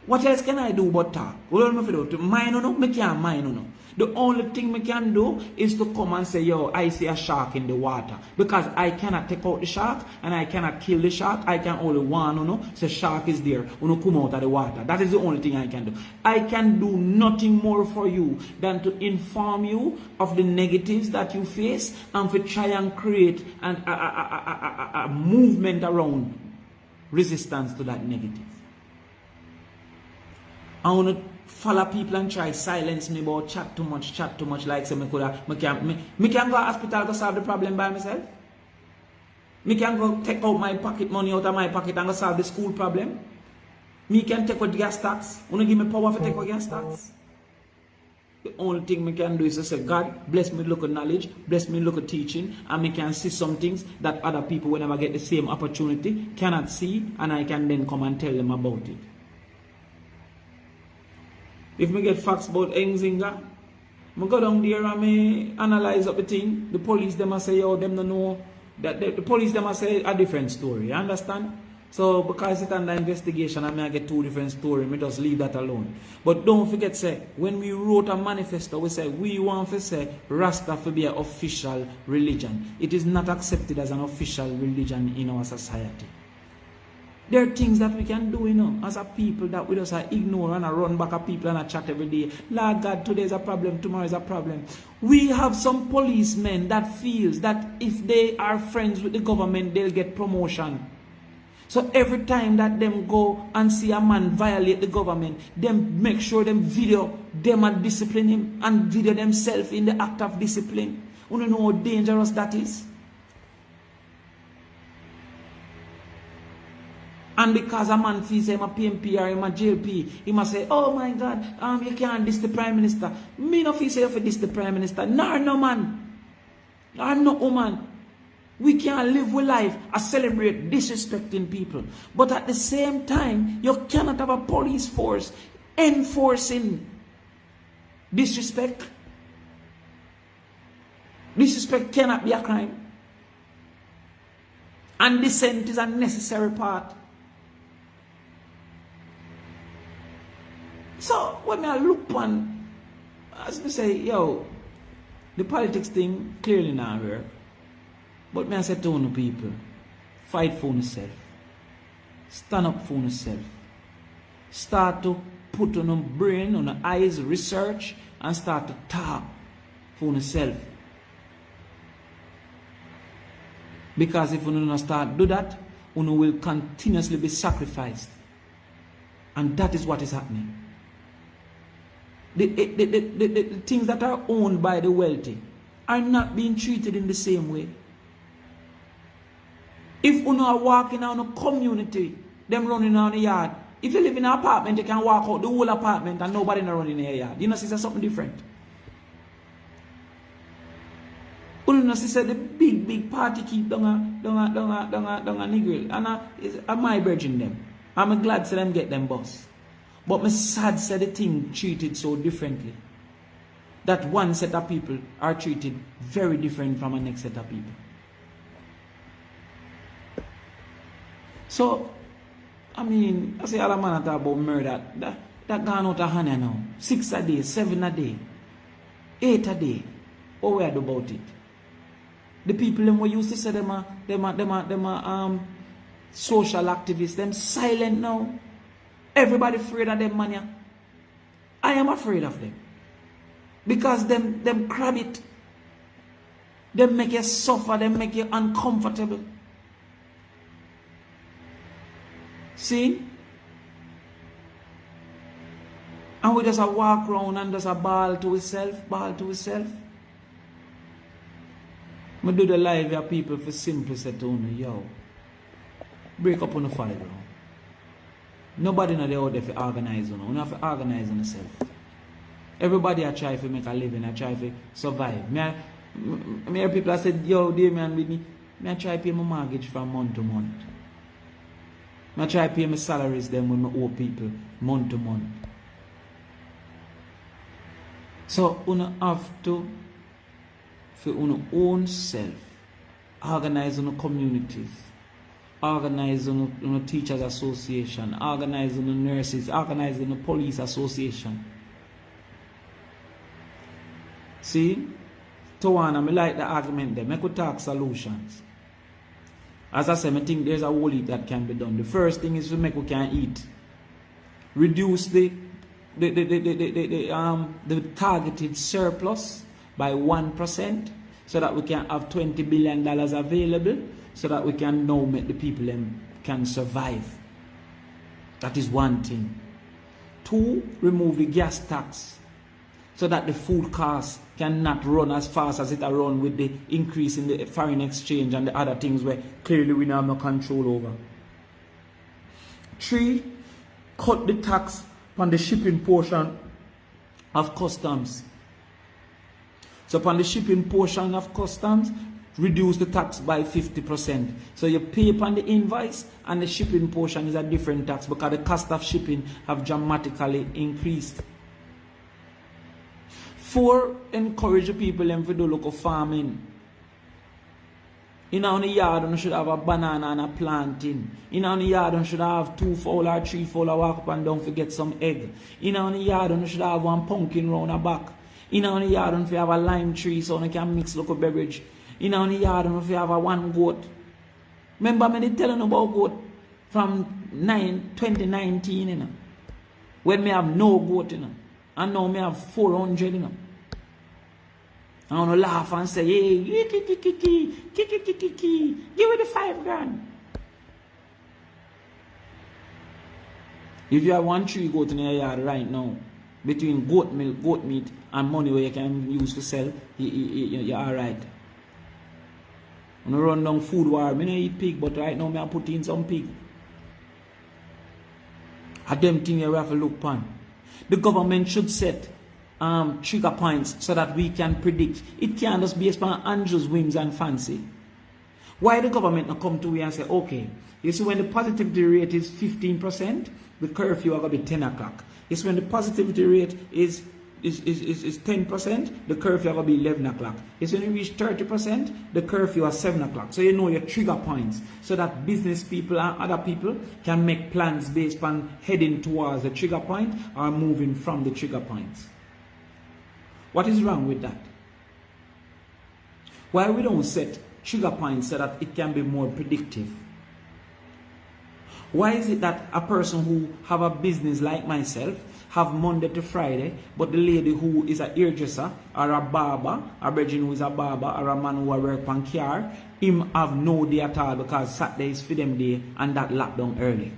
What else can I do but talk? What do I do? To mine or no? I can't mine or no. The only thing I can do is to come and say, yo, I see a shark in the water. Because I cannot take out the shark and I cannot kill the shark. I can only warn, say shark is there. Come out of the water. That is the only thing I can do. I can do nothing more for you than to inform you of the negatives that you face and to try and create a movement around resistance to that negative. I want to follow people and try silence me about chat too much like say me can't go to hospital to solve the problem by myself. Me can go take out my pocket money out of my pocket and go solve the school problem. Me can take out gas tax. Wanna give me power to take out gas tax. The only thing me can do is to say, God bless me look at knowledge, bless me look at teaching, and me can see some things that other people will never get the same opportunity cannot see, and I can then come and tell them about it. If me get facts about Enzinga, I go down there and me analyze up the thing. The police them say, yo, them don't know. That the police them say a different story. You understand? So because it's under investigation and I get two different stories, me just leave that alone. But don't forget, say, when we wrote a manifesto, we say we want to say Rasta to be an official religion. It is not accepted as an official religion in our society. There are things that we can do, as a people that we just ignore and run back at people and chat every day. Lord God, today is a problem, tomorrow is a problem. We have some policemen that feels that if they are friends with the government, they'll get promotion. So every time that them go and see a man violate the government, them make sure them video them and discipline him and video themselves in the act of discipline. You know how dangerous that is? And because a man feels him a PMP or him a JLP, he must say, oh my God, you can't diss the Prime Minister. Me no feel say you diss the Prime Minister. No man. I'm not woman. We can't live with life and celebrate disrespecting people. But at the same time, you cannot have a police force enforcing disrespect. Disrespect cannot be a crime. And dissent is a necessary part. So when I look on, as we say, yo, the politics thing clearly not work. But me I say to you people, fight for yourself. Stand up for yourself. Start to put on your brain, on your eyes, research, and start to talk for yourself. Because if you don't start to do that, you will continuously be sacrificed. And that is what is happening. The things that are owned by the wealthy are not being treated in the same way. If you are walking out in a community, them running around the yard. If you live in an apartment, you can walk out the whole apartment and nobody not running in your yard. You know, see something different. You know, see the big party keep down a nigger. And I'm my virgin them. I'm glad to them get them boss. But my sad said the thing treated so differently. That one set of people are treated very different from the next set of people. So, I mean, I say all the man talk about murder. that gone out of hand now. 6 a day, 7 a day, 8 a day. What we do about it? The people them we used to say them are social activists, them silent now. Everybody afraid of them, man. I am afraid of them. Because them crab it. Them make you suffer, them make you uncomfortable. See? And we just a walk around and just a ball to ourselves. I do the live here, people, for simple say to me, yo, break up on the follow ground. Nobody know they out there for organize, you have to organize on yourself. Everybody I try to make a living, I try to survive. Me hear people say, yo, Damion with me, I try to pay my mortgage from month to month. I try to pay my salaries them when I owe people month to month. So you have to, for your own self, organize on communities, organize on teachers association, organize on nurses, organize on police association. See, Tawana, I like the argument there. I could talk solutions. As I said, I think there's a whole heap that can be done. The first thing is to make we can eat. Reduce the targeted surplus by 1% so that we can have $20 billion available so that we can now make the people can survive. That is one thing. 2, remove the gas tax so that the food costs cannot run as fast as it run with the increase in the foreign exchange and the other things where clearly we don't have no control over. 3, cut the tax on the shipping portion of customs. So upon the shipping portion of customs, reduce the tax by 50%. So you pay upon the invoice and the shipping portion is a different tax because the cost of shipping have dramatically increased. 4, encourage the people to do local farming. In our yard, you should have a banana and a plantain. In our yard, you should have 2 fowl or 3 fowl walk up and down to get some egg. In our yard, you should have 1 pumpkin round the back. In our yard, you should have a lime tree so you can mix local beverage. In our yard, you should have 1 goat. Remember me telling you about goat from 2019, you know, when me have no goat, you know, and now me have 400, you know. I want to laugh and say, hey, give me the 5 grand. If you have 1 tree goat in your yard right now, between goat milk, goat meat, and money where you can use to sell, you're alright. I'm going to run down food war. I don't eat pig, but right now I put in some pig. I them things you have to look upon. The government should set trigger points so that we can predict. It can't just be based on Andrew's whims and fancy. Why the government not come to me and say, okay, you see when the positivity rate is 15%, the curfew are going to be 10 o'clock. You see when the positivity rate is 10%, the curfew are going to be 11 o'clock. You see when you reach 30%, the curfew is 7 o'clock. So you know your trigger points so that business people and other people can make plans based on heading towards the trigger point or moving from the trigger points. What is wrong with that? Why we don't set trigger points so that it can be more predictive? Why is it that a person who have a business like myself have Monday to Friday, but the lady who is a hairdresser or a barber, a virgin who is a barber or a man who work on car, him have no day at all because Saturday is for them day and that lockdown early?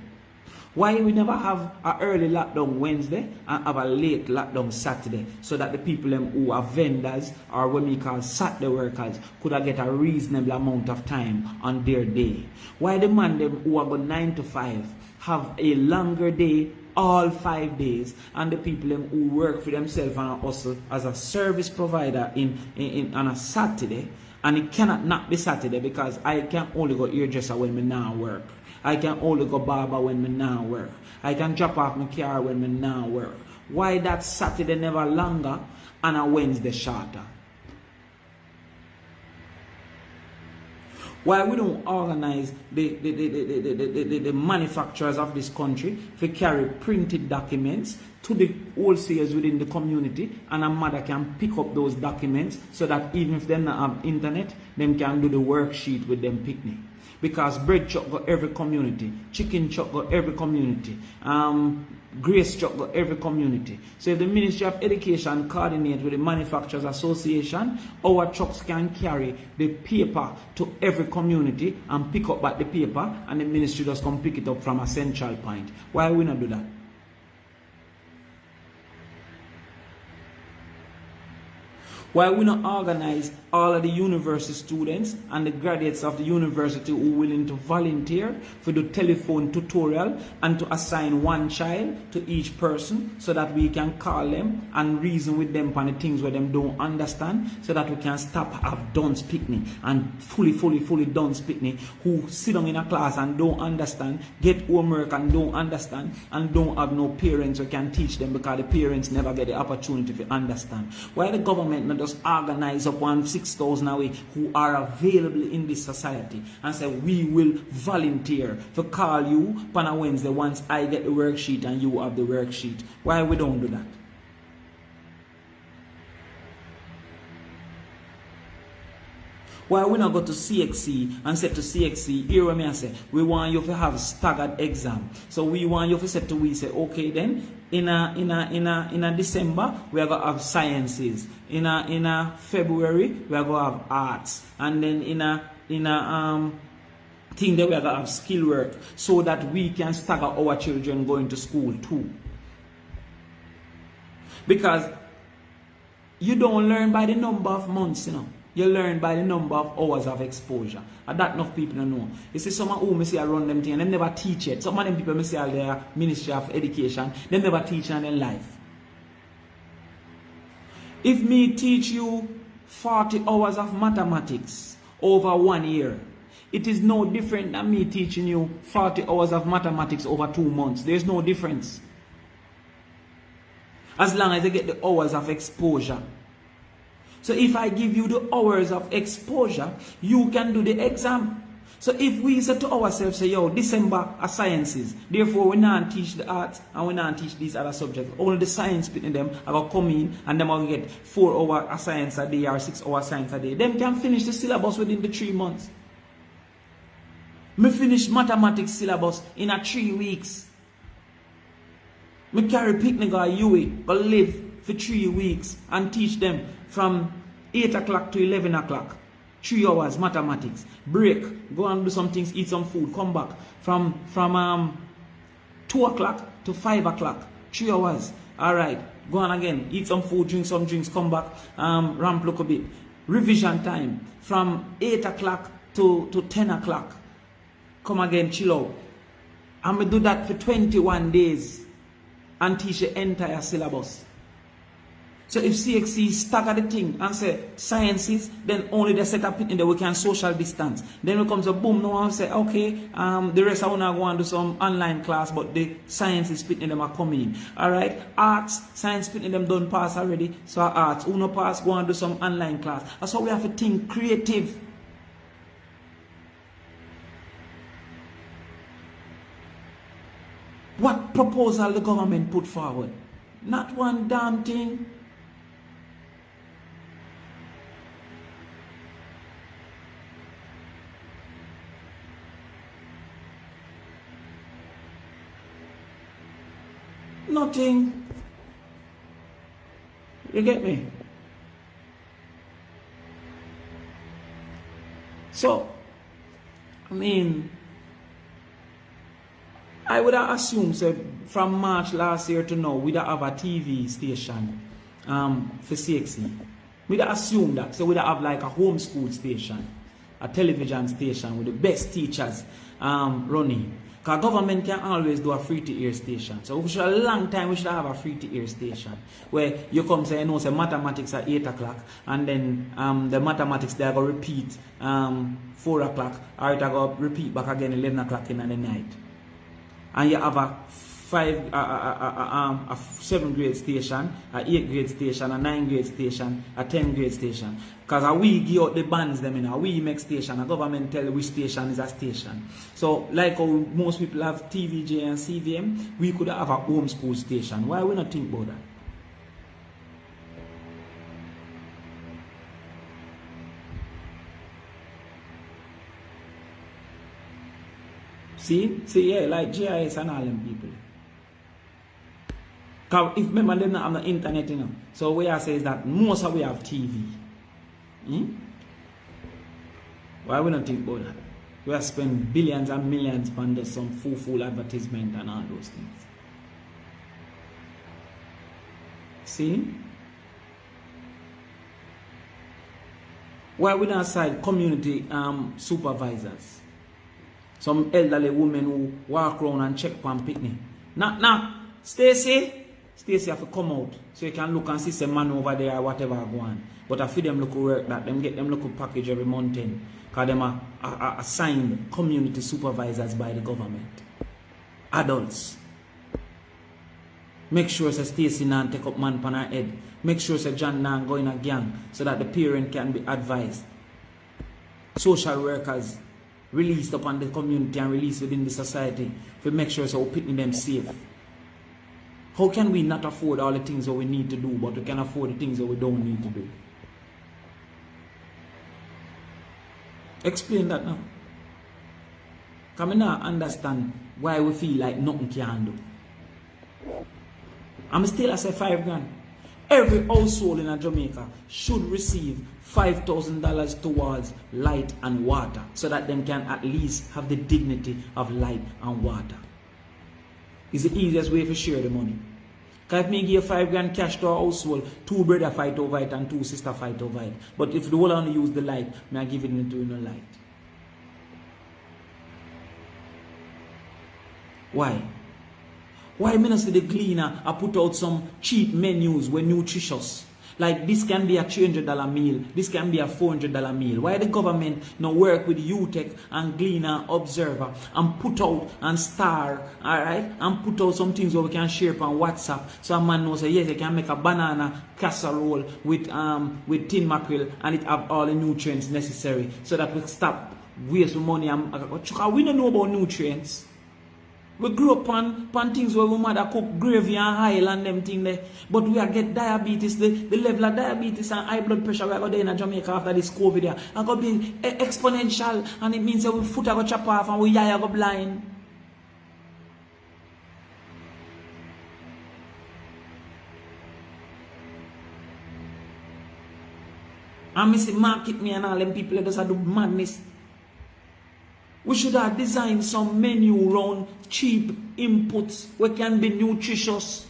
Why we never have an early lockdown Wednesday and have a late lockdown Saturday so that the people who are vendors or what we call Saturday workers could get a reasonable amount of time on their day? Why the man them who are go 9 to 5 have a longer day all 5 days and the people who work for themselves and hustle as a service provider on a Saturday, and it cannot not be Saturday because I can only go hairdresser when me now work. I can only go barber when me now work. I can drop off my car when me now work. Why that Saturday never longer and a Wednesday shorter? Why we don't organize the manufacturers of this country to carry printed documents to the wholesalers within the community, and a mother can pick up those documents so that even if they don't have internet, them can do the worksheet with them picnic. Because bread truck got every community, chicken truck got every community, grace truck got every community. So if the Ministry of Education coordinate with the Manufacturers Association, our trucks can carry the paper to every community and pick up back the paper, and the ministry just come pick it up from a central point. Why we not do that? Why we not organize all of the university students and the graduates of the university who are willing to volunteer for the telephone tutorial and to assign one child to each person so that we can call them and reason with them on the things where them don't understand, so that we can stop have dunce picnic and fully dunce picnic who sit down in a class and don't understand, get homework and don't understand, and don't have no parents who can teach them because the parents never get the opportunity to understand. Why the government not just organize up 6,000 away who are available in this society and say we will volunteer to call you on a Wednesday once I get the worksheet and you have the worksheet? Why we don't do that? Why we not go to CXC and say to CXC, here when I say, we want you to have staggered exam. So we want you to say to we say, okay then, in a December, we are going to have sciences. In a February, we are going to have arts. And then in a thing that we are going to have skill work, so that we can stagger our children going to school too. Because you don't learn by the number of months, you know. You learn by the number of hours of exposure. And that enough people don't know. You see, some who me see I run them things and they never teach it. Some of them people me see their Ministry of Education, they never teach in their life. If me teach you 40 hours of mathematics over 1 year, it is no different than me teaching you 40 hours of mathematics over 2 months. There's no difference. As long as they get the hours of exposure. So if I give you the hours of exposure, you can do the exam. So if we say to ourselves, say, yo, December are sciences, therefore we not teach the arts and we not teach these other subjects. Only the science in them are going to come in and them are going to get 4 hours of science a day or 6 hours of science a day. Them can finish the syllabus within the 3 months. Me finish mathematics syllabus in a 3 weeks. Me carry picnic or UE, but live for 3 weeks and teach them from 8 o'clock to 11 o'clock. 3 hours mathematics. Break. Go and do some things, eat some food. Come back. From 2 o'clock to 5 o'clock. 3 hours. Alright. Go on again. Eat some food, drink some drinks. Come back. Ramp look a bit. Revision time. From 8 o'clock to 10 o'clock. Come again, chill out. I'm going to do that for 21 days. And teach the entire syllabus. So if CXC stagger the thing and say sciences, then only the set up in there we can social distance. Then we come to boom, no one say, okay, the rest I wanna go and do some online class, but the sciences split in them are coming in. Alright, arts, science split in them don't pass already. So arts, who no pass, go and do some online class. That's how we have to think creative. What proposal the government put forward? Not one damn thing. Nothing. You get me? So, I mean, I would have assumed so from March last year to now, we'd have a TV station for CXC. We'd have assumed that. So we'd have like a homeschool station, a television station with the best teachers running. Because government can always do a free-to-air station. So we should, a long time, we should have a free-to-air station. Where you come say, you know, say mathematics at 8 o'clock. And then the mathematics, they are going to repeat 4 o'clock. Or it are going to repeat back again 11 o'clock in the night. And you have a a 7th grade station, a 8th grade station, a 9th grade station, a 10th grade station. Because we give out the bands them, we make station, a government tell which station is a station. So like how most people have TVJ and CVM, we could have a homeschool station. Why we not think about that? See, yeah, like GIS and all them people. Cause if remember them not have the internet, So what I say is that most of we have TV. Why we not think about that? We have spent billions and millions on some fool advertisement and all those things. See? Why we not side community supervisors? Some elderly women who walk around and check on picnic. Nah. Stacy have to come out so you can look and see some man over there or whatever go on. But I feed them look work that them get them look package every month because them are assigned community supervisors by the government. Adults. Make sure say Stacy not take up man pan her head. Make sure say John not go in a gang so that the parent can be advised. Social workers released upon the community and released within the society to make sure so we picking them safe. How can we not afford all the things that we need to do, but we can afford the things that we don't need to do? Explain that now. Because I now understand why we feel like nothing can do. I'm still at say $5,000. Every household in Jamaica should receive $5,000 towards light and water so that they can at least have the dignity of light and water. It's the easiest way to share the money. Because if me give $5,000 cash to our household, 2 brothers fight over it and 2 sisters fight over it. But if the whole only use the light, me I give it into no light. Why? Why me not see the cleaner I put out some cheap menus when nutritious? Like this can be a $300 meal, this can be a $400 meal. Why the government not work with UTech and Gleaner Observer and put out and Star, alright, and put out some things where we can share on WhatsApp so a man knows say yes, they can make a banana casserole with tin mackerel and it have all the nutrients necessary so that we stop wasting money and we don't know about nutrients. We grew up on things where we mother cook gravy and oil and them things there. But we are get diabetes, the level of diabetes and high blood pressure we are going in Jamaica after this COVID there. Are going to be exponential and it means that we foot are going to chop off and we eye are going to blind. And I see market me and all them people that just do madness. We should have designed some menu around cheap inputs where can be nutritious.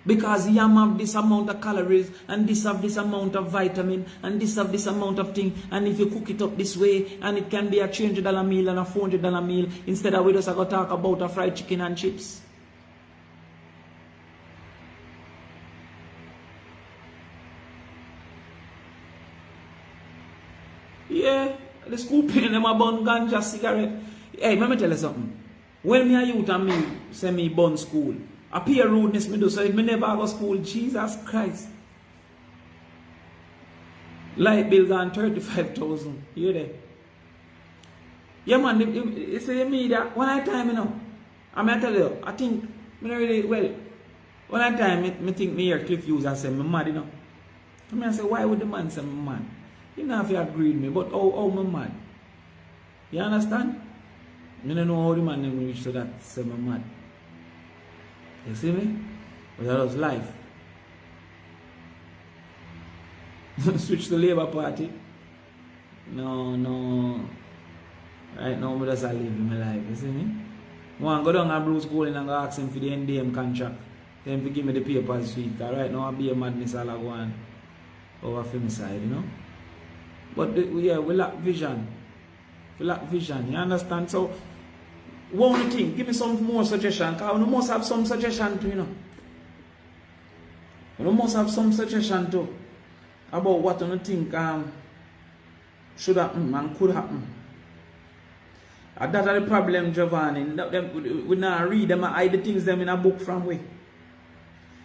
Because yam have this amount of calories and this have this amount of vitamin and this have this amount of thing. And if you cook it up this way and it can be a $300 meal and a $400 meal instead of we just go talk about a fried chicken and chips. Yeah. The school paying them a bun ganja cigarette. Hey, let me tell you something. When me a youth and me say me bun school, a peer rudeness me do, so if me never go to school, Jesus Christ. Light bill gone 35,000. You there? Yeah man, it's the media. One at a time, I mean I tell you, I think me not really well. One at a time, me think me hear Cliff Hughes and say me mad, I mean I say, why would the man say me mad? You know if you agree with me, but how my mad? You understand? I don't know how the man will reach to that say I'm mad. You see me? But that was life. Switch to Labour Party. No. Right now I just live in my life, you see me? I want to go down and Bruce Golden and go ask him for the NDM contract. Then to give me the papers sweet. Right now I'll be a madness all I go on over femicide, But yeah, we lack vision. We lack vision, you understand? So, one thing, give me some more suggestion, because we must have some suggestion too, We must have some suggestion too about what you think should happen and could happen. That's the problem, Giovanni. We not read them, I hide the things them in a book from we.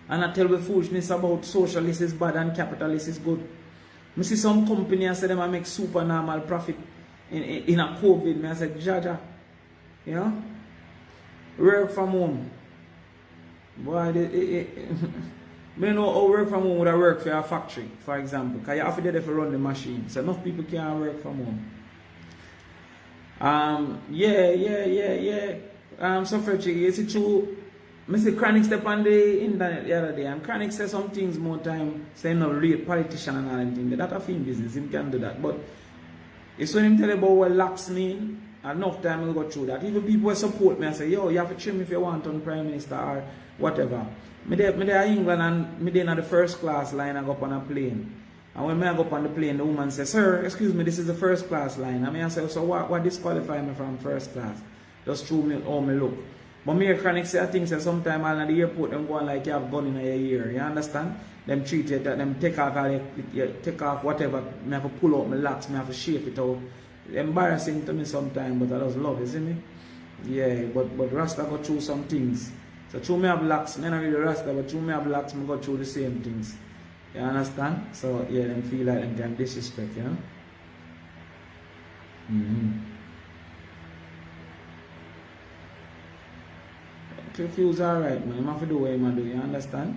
And I tell the foolishness about socialist is bad and capitalist is good. I see some company I say them I make super normal profit in a COVID. I say, Jaja, you know, work from home. Boy, I know how work from home would have worked for a factory, for example. Because you have to do it to run the machine. So enough people can't work from home. So Frederick, you see true. Mr. Chronic step on the internet the other day, and Chronic said some things more time, saying no real politician and all that thing. That's a film business, him can do that. But it's when him tell about what locks mean, enough time will go through that. Even people support me and say, yo, you have to trim if you want on Prime Minister or whatever. Me there in England and me there in the first class line, I go up on a plane. And when I go up on the plane, the woman says, sir, excuse me, this is the first class line. I say, so what disqualify me from first class? Just through me how me look. But me Chronic say, I think that sometimes at the airport, them go on like you have gun in your ear. You understand? Them treat it, them take off whatever. Me have to pull out my locks, me have to shake it out. Embarrassing to me sometimes, but I just love it, see me? Yeah, but Rasta go through some things. So through me have locks, me not really Rasta, but through me have locks, me go through the same things. You understand? So yeah, them feel like them can disrespect, you know? Curfew's alright, man. I have to do what I do, you understand?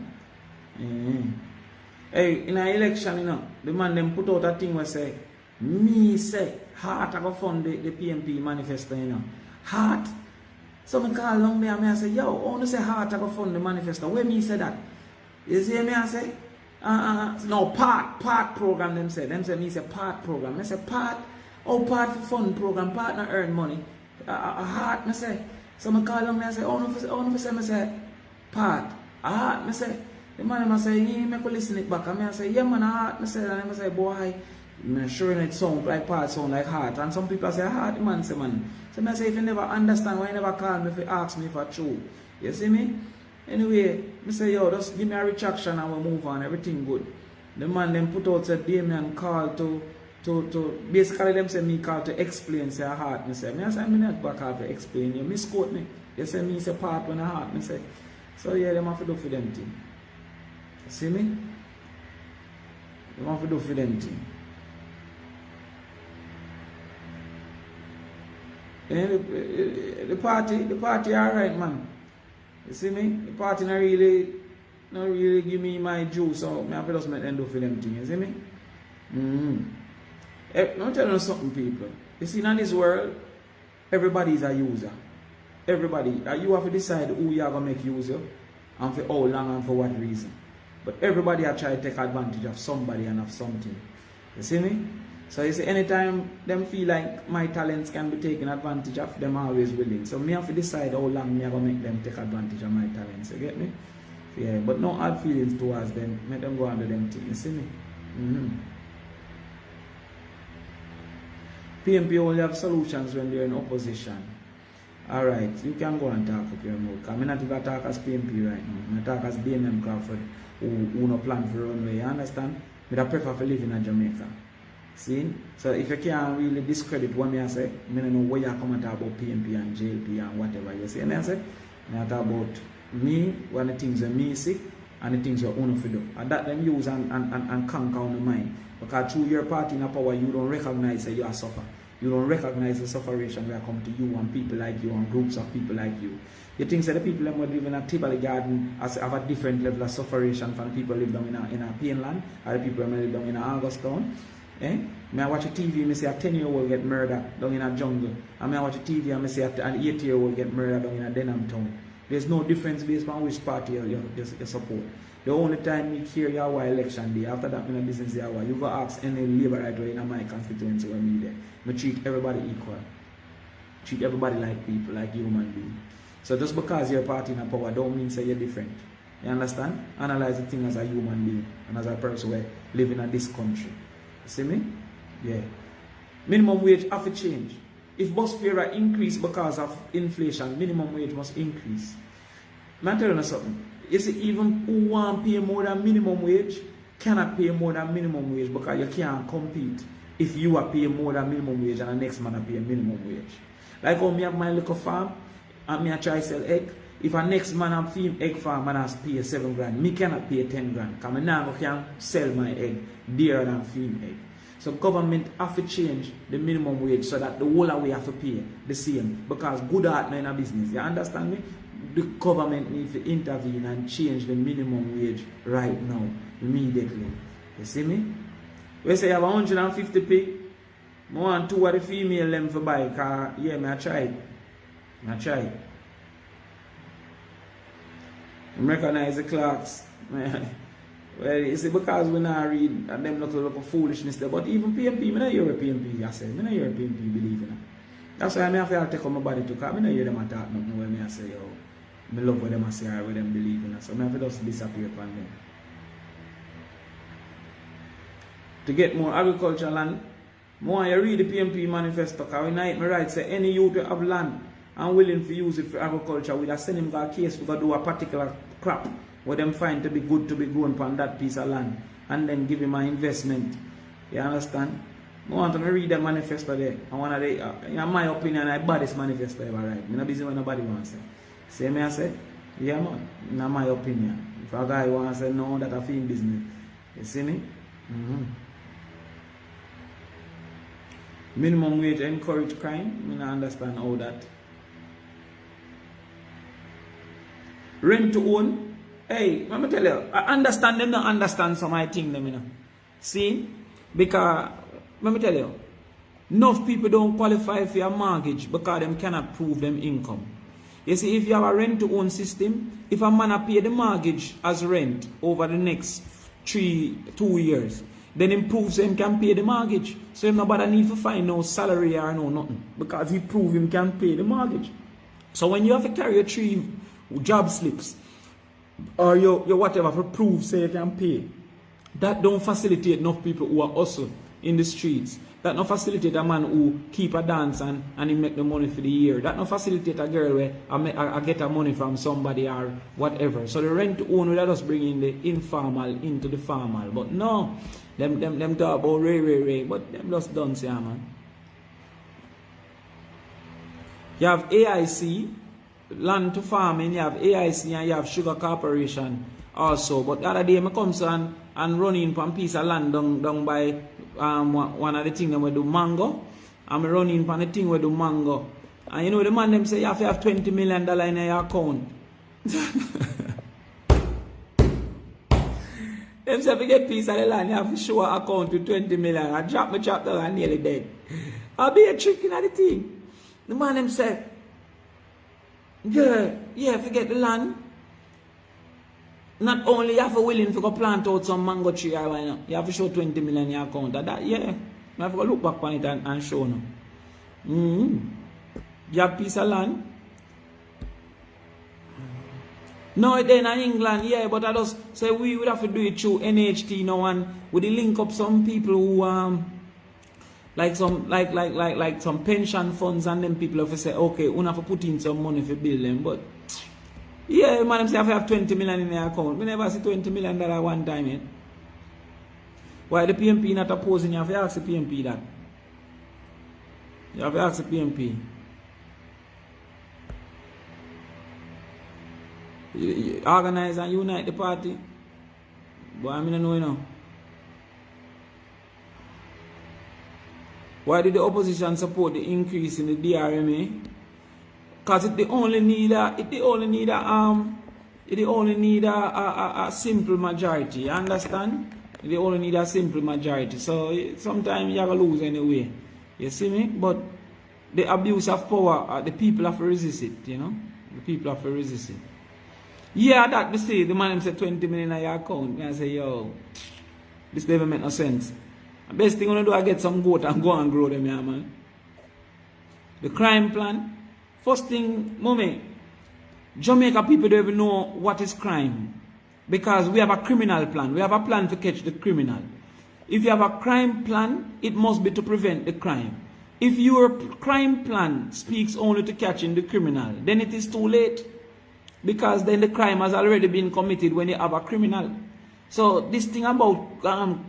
Hey, in an election, you know, the man them put out a thing where say, me say, heart I go fund the PMP manifesto, you know. Heart. So I call along there and I say, yo, I want to say heart I go fund the manifesto. Where me say that? You see me I say? No, part program them say. Them say me say part program. I say part, part for fund program, part not earn money. Heart, me say. So I call him and I say, I say, part. I say, the man I say, he make listen it back. I say, yeah man, I say, and I say, boy, I'm sure it sound like part, sound like heart. And some people say, heart, man, say, man. So I say, if you never understand, why you never call me if you ask me for true? You see me? Anyway, I say, yo, just give me a retraction and we'll move on, everything good. The man then put out said Damion call to basically them say me call to explain say a heart. I say me not back out to explain. You misquote me. You say me say part when a heart. I say. So yeah, them have to do for them thing. See me? Them have to do for them thing. The party alright, man. You see me? The party not really give me my juice, so I have to just make them do for them thing. You see me? I'm telling you something, people. You see, in this world, everybody is a user. Everybody. You have to decide who you are going to make user and for how long and for what reason. But everybody are trying to take advantage of somebody and of something. You see me? So you see, anytime them feel like my talents can be taken advantage of, them always willing. So me have to decide how long me are going to make them take advantage of my talents. You get me? Yeah, but no hard feelings towards them. Make them go under them things. You see me? PMP only have solutions when they're in opposition. Alright, you can go and talk with your mouth. I'm not even talk as PMP right now. I talk as Damion Crawford who no plan for runway. You understand? I prefer to live in Jamaica. See? So if you can't really discredit what I say, I don't know where you come and talk about PMP and JLP and whatever you say. And I say, I talk about me, one of the things that me sick and the things you want to do. And that them use and conquer on the mind. Because through your party in the power, you don't recognize that you are suffer. You don't recognize the sufferation that come to you and people like you and groups of people like you. You think that the people that live in a Tibali garden have a different level of sufferation from the people who live down in a Painland or the people who live down in Augustown. I watch a TV and I see a 10-year-old get murdered down in a jungle. And I watch a TV and I see an 8-year-old get murdered down in a Denham town. There's no difference based on which party you support. The only time you hear your election day, after that, in a business day, you go ask any labor right away in my constituency where me there. I treat everybody equal. Treat everybody like people, like human beings. So just because you're a party in a power don't mean say you're different. You understand? Analyze the thing as a human being and as a person who living in this country. You see me? Yeah. Minimum wage have to change. If bus fare increase because of inflation, minimum wage must increase. I'm telling you something. You see, even who want to pay more than minimum wage cannot pay more than minimum wage because you can't compete if you are paying more than minimum wage and the next man are paying minimum wage. Like how me have my little farm, and me I try sell egg. If a next man have film egg farm and has pay 7 grand, me cannot pay 10 grand. Because I now can sell my egg dearer than film egg. So government have to change the minimum wage so that the whole of we have to pay the same. Because good art not in a business. You understand me? The government needs to intervene and change the minimum wage right now, immediately. You see me? We say you have 150 pig. I want 2 of the female them for buy. Because, yeah, I tried. I tried. I recognize the clocks. Well, you see, because we not read and them look foolishness there. But even PMP, I not hear a PMP, I say. I not hear a PMP believe in it. That's why I have to take on my body to because I not hear them attack nothing when I say, yo, I love what them I say or what them believe in it. So I have to just disappear from them. To get more agricultural land, more you read the PMP manifesto, because when I write, say any youth will have land and willing to use it for agriculture, we'll send him a case, we're going to do a particular crop what them find to be good to be grown on that piece of land and then give him an investment. You understand? I want to read the manifesto there. And one of the, in my opinion, I bought this manifesto ever right. I'm not busy when nobody wants to say. See me I say? Yeah man, in my opinion. If a guy wants to say no, that a film business. You see me? Minimum wage encourage crime. I don't understand how that. Rent to own. Hey, let me tell you, I understand them, don't understand some I think them, you know. See? Because, let me tell you, enough people don't qualify for a mortgage because them cannot prove them income. You see, if you have a rent-to-own system, if a man pay the mortgage as rent over the next 2 years, then him proves him can pay the mortgage. So him nobody need to find no salary or no nothing because he prove him can pay the mortgage. So when you have to carry your 3 job slips, or your whatever for proof say you can pay, that don't facilitate enough people who are hustle in the streets. That don't facilitate a man who keep a dance and he make the money for the year. That don't facilitate a girl where I get a money from somebody or whatever. So the rent to own will just bring in the informal into the formal. But no, them talk about ray, but them just don't say, man. You have AIC, land to farming, you have AIC and you have Sugar Corporation also. But the other day I come and run in from a piece of land down by one of the things we do mango. I'm running from the thing we do mango. And you know the man them say you have to have $20 million in your account. Them say if you get a piece of the land, you have to show an account with 20 million. I drop my chapter and nearly dead. I'll be a trick in the thing. The man them say, yeah, forget the land. Not only you have to willing to go plant out some mango tree or why not, you have to show 20 million in your account. That yeah, you have to go look back on it and show no. You have a piece of land. No, then in England, yeah, but I just say we would have to do it through NHT now and we link up some people who like some pension funds and them people have to say, okay, we have to put in some money for build them, but yeah, man, say I have 20 million in their account. We never see $20 million one time yet. Why the PMP not opposing? You have to ask the PMP that. You have to ask the PMP. You organize and unite the party. But I mean, I know, you know. Why did the opposition support the increase in the DRMA? Because it only need a simple majority. You understand? They only need a simple majority. So sometimes you have to lose anyway. You see me? But the abuse of power, the people have to resist it, you know? The people have to resist it. Yeah, that we say, the man said 20 million in your account. And I say, yo, this never make no sense. The best thing I want to do is get some goat and go and grow them, yeah, man. The crime plan. First thing, mommy, Jamaica people don't even know what is crime. Because we have a criminal plan. We have a plan to catch the criminal. If you have a crime plan, it must be to prevent the crime. If your crime plan speaks only to catching the criminal, then it is too late. Because then the crime has already been committed when you have a criminal. So this thing about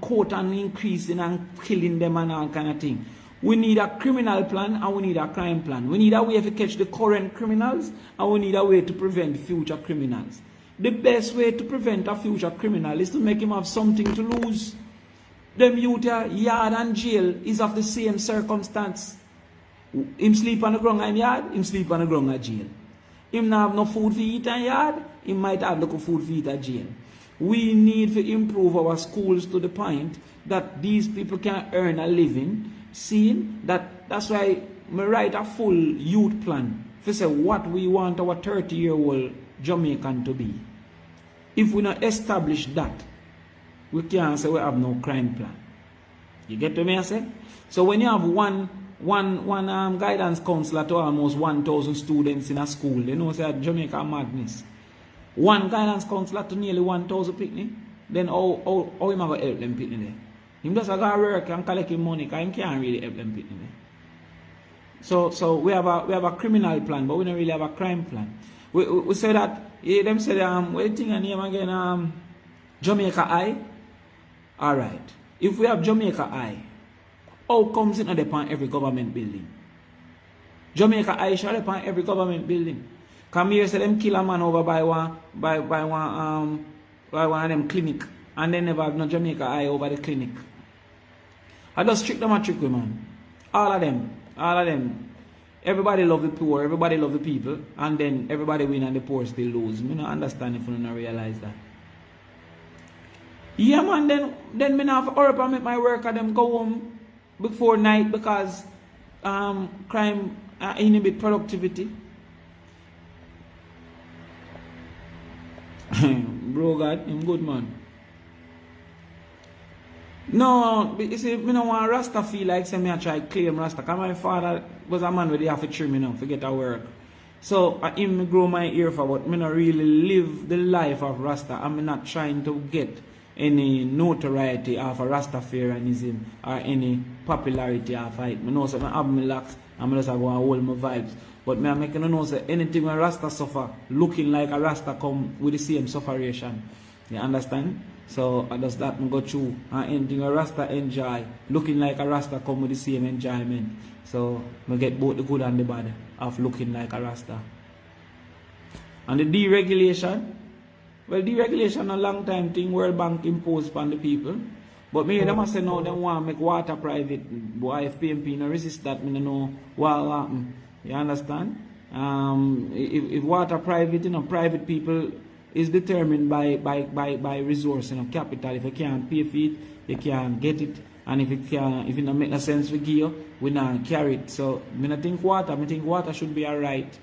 court and increasing and killing them and all kind of thing. We need a criminal plan and we need a crime plan. We need a way to catch the current criminals and we need a way to prevent future criminals. The best way to prevent a future criminal is to make him have something to lose. Them youth yard and jail is of the same circumstance. Him sleep on the ground in yard, him sleep on the ground in jail. Him not have no food to eat in yard, he might have no food to eat in jail. We need to improve our schools to the point that these people can earn a living. Seeing that's why I write a full youth plan to say what we want our 30-year-old Jamaican to be. If we not establish that, we can't say we have no crime plan. You get what I say? So when you have one guidance counselor to almost 1,000 students in a school, you know, say Jamaica madness. One guidance counselor to nearly 1,000 picnic, then how am I going to help them picnic there? Him just go to work and collect money because he can't really help them picnic there. So we have a criminal plan, but we don't really have a crime plan. We say that, them say, what do you think I name again? Jamaica Eye? Alright. If we have Jamaica Eye, how comes it not upon every government building? Jamaica Eye shall upon every government building. Come here, say them kill a man over by one of them clinic, and they never have no Jamaica Eye over the clinic. I just trick them a trick, man. All of them. Everybody love the poor, everybody love the people, and then everybody win and the poor still lose. I don't understand if you don't realize that. Yeah, man, then me have to hurry up and make my work and them go home before night because crime inhibit productivity. Bro, God, I'm good, man. No, you see, I don't want Rasta feel like say me I try claim Rasta. Because my father was a man where they have to trim, to get to work. So I him grow my ear for, but I don't really live the life of Rasta. I'm not trying to get any notoriety of a Rastafarianism or any popularity of it. I know so I have my locks and I just go and hold my vibes. But I make no know say anything when Rasta suffer, looking like a Rasta come with the same sufferation. You understand? So I just that go through and anything a Rasta enjoy, looking like a Rasta come with the same enjoyment. So I get both the good and the bad of looking like a Rasta. And the deregulation, well, deregulation a long time thing World Bank imposed upon the people. But me them say now they want to make water private. Boy, if PMP no resist that, me no know what will happen. You understand? If water private, private people is determined by resource, capital. If you can't pay for it, you can't get it. And if it don't make no sense for give you, we not carry it. So I don't think water should be alright.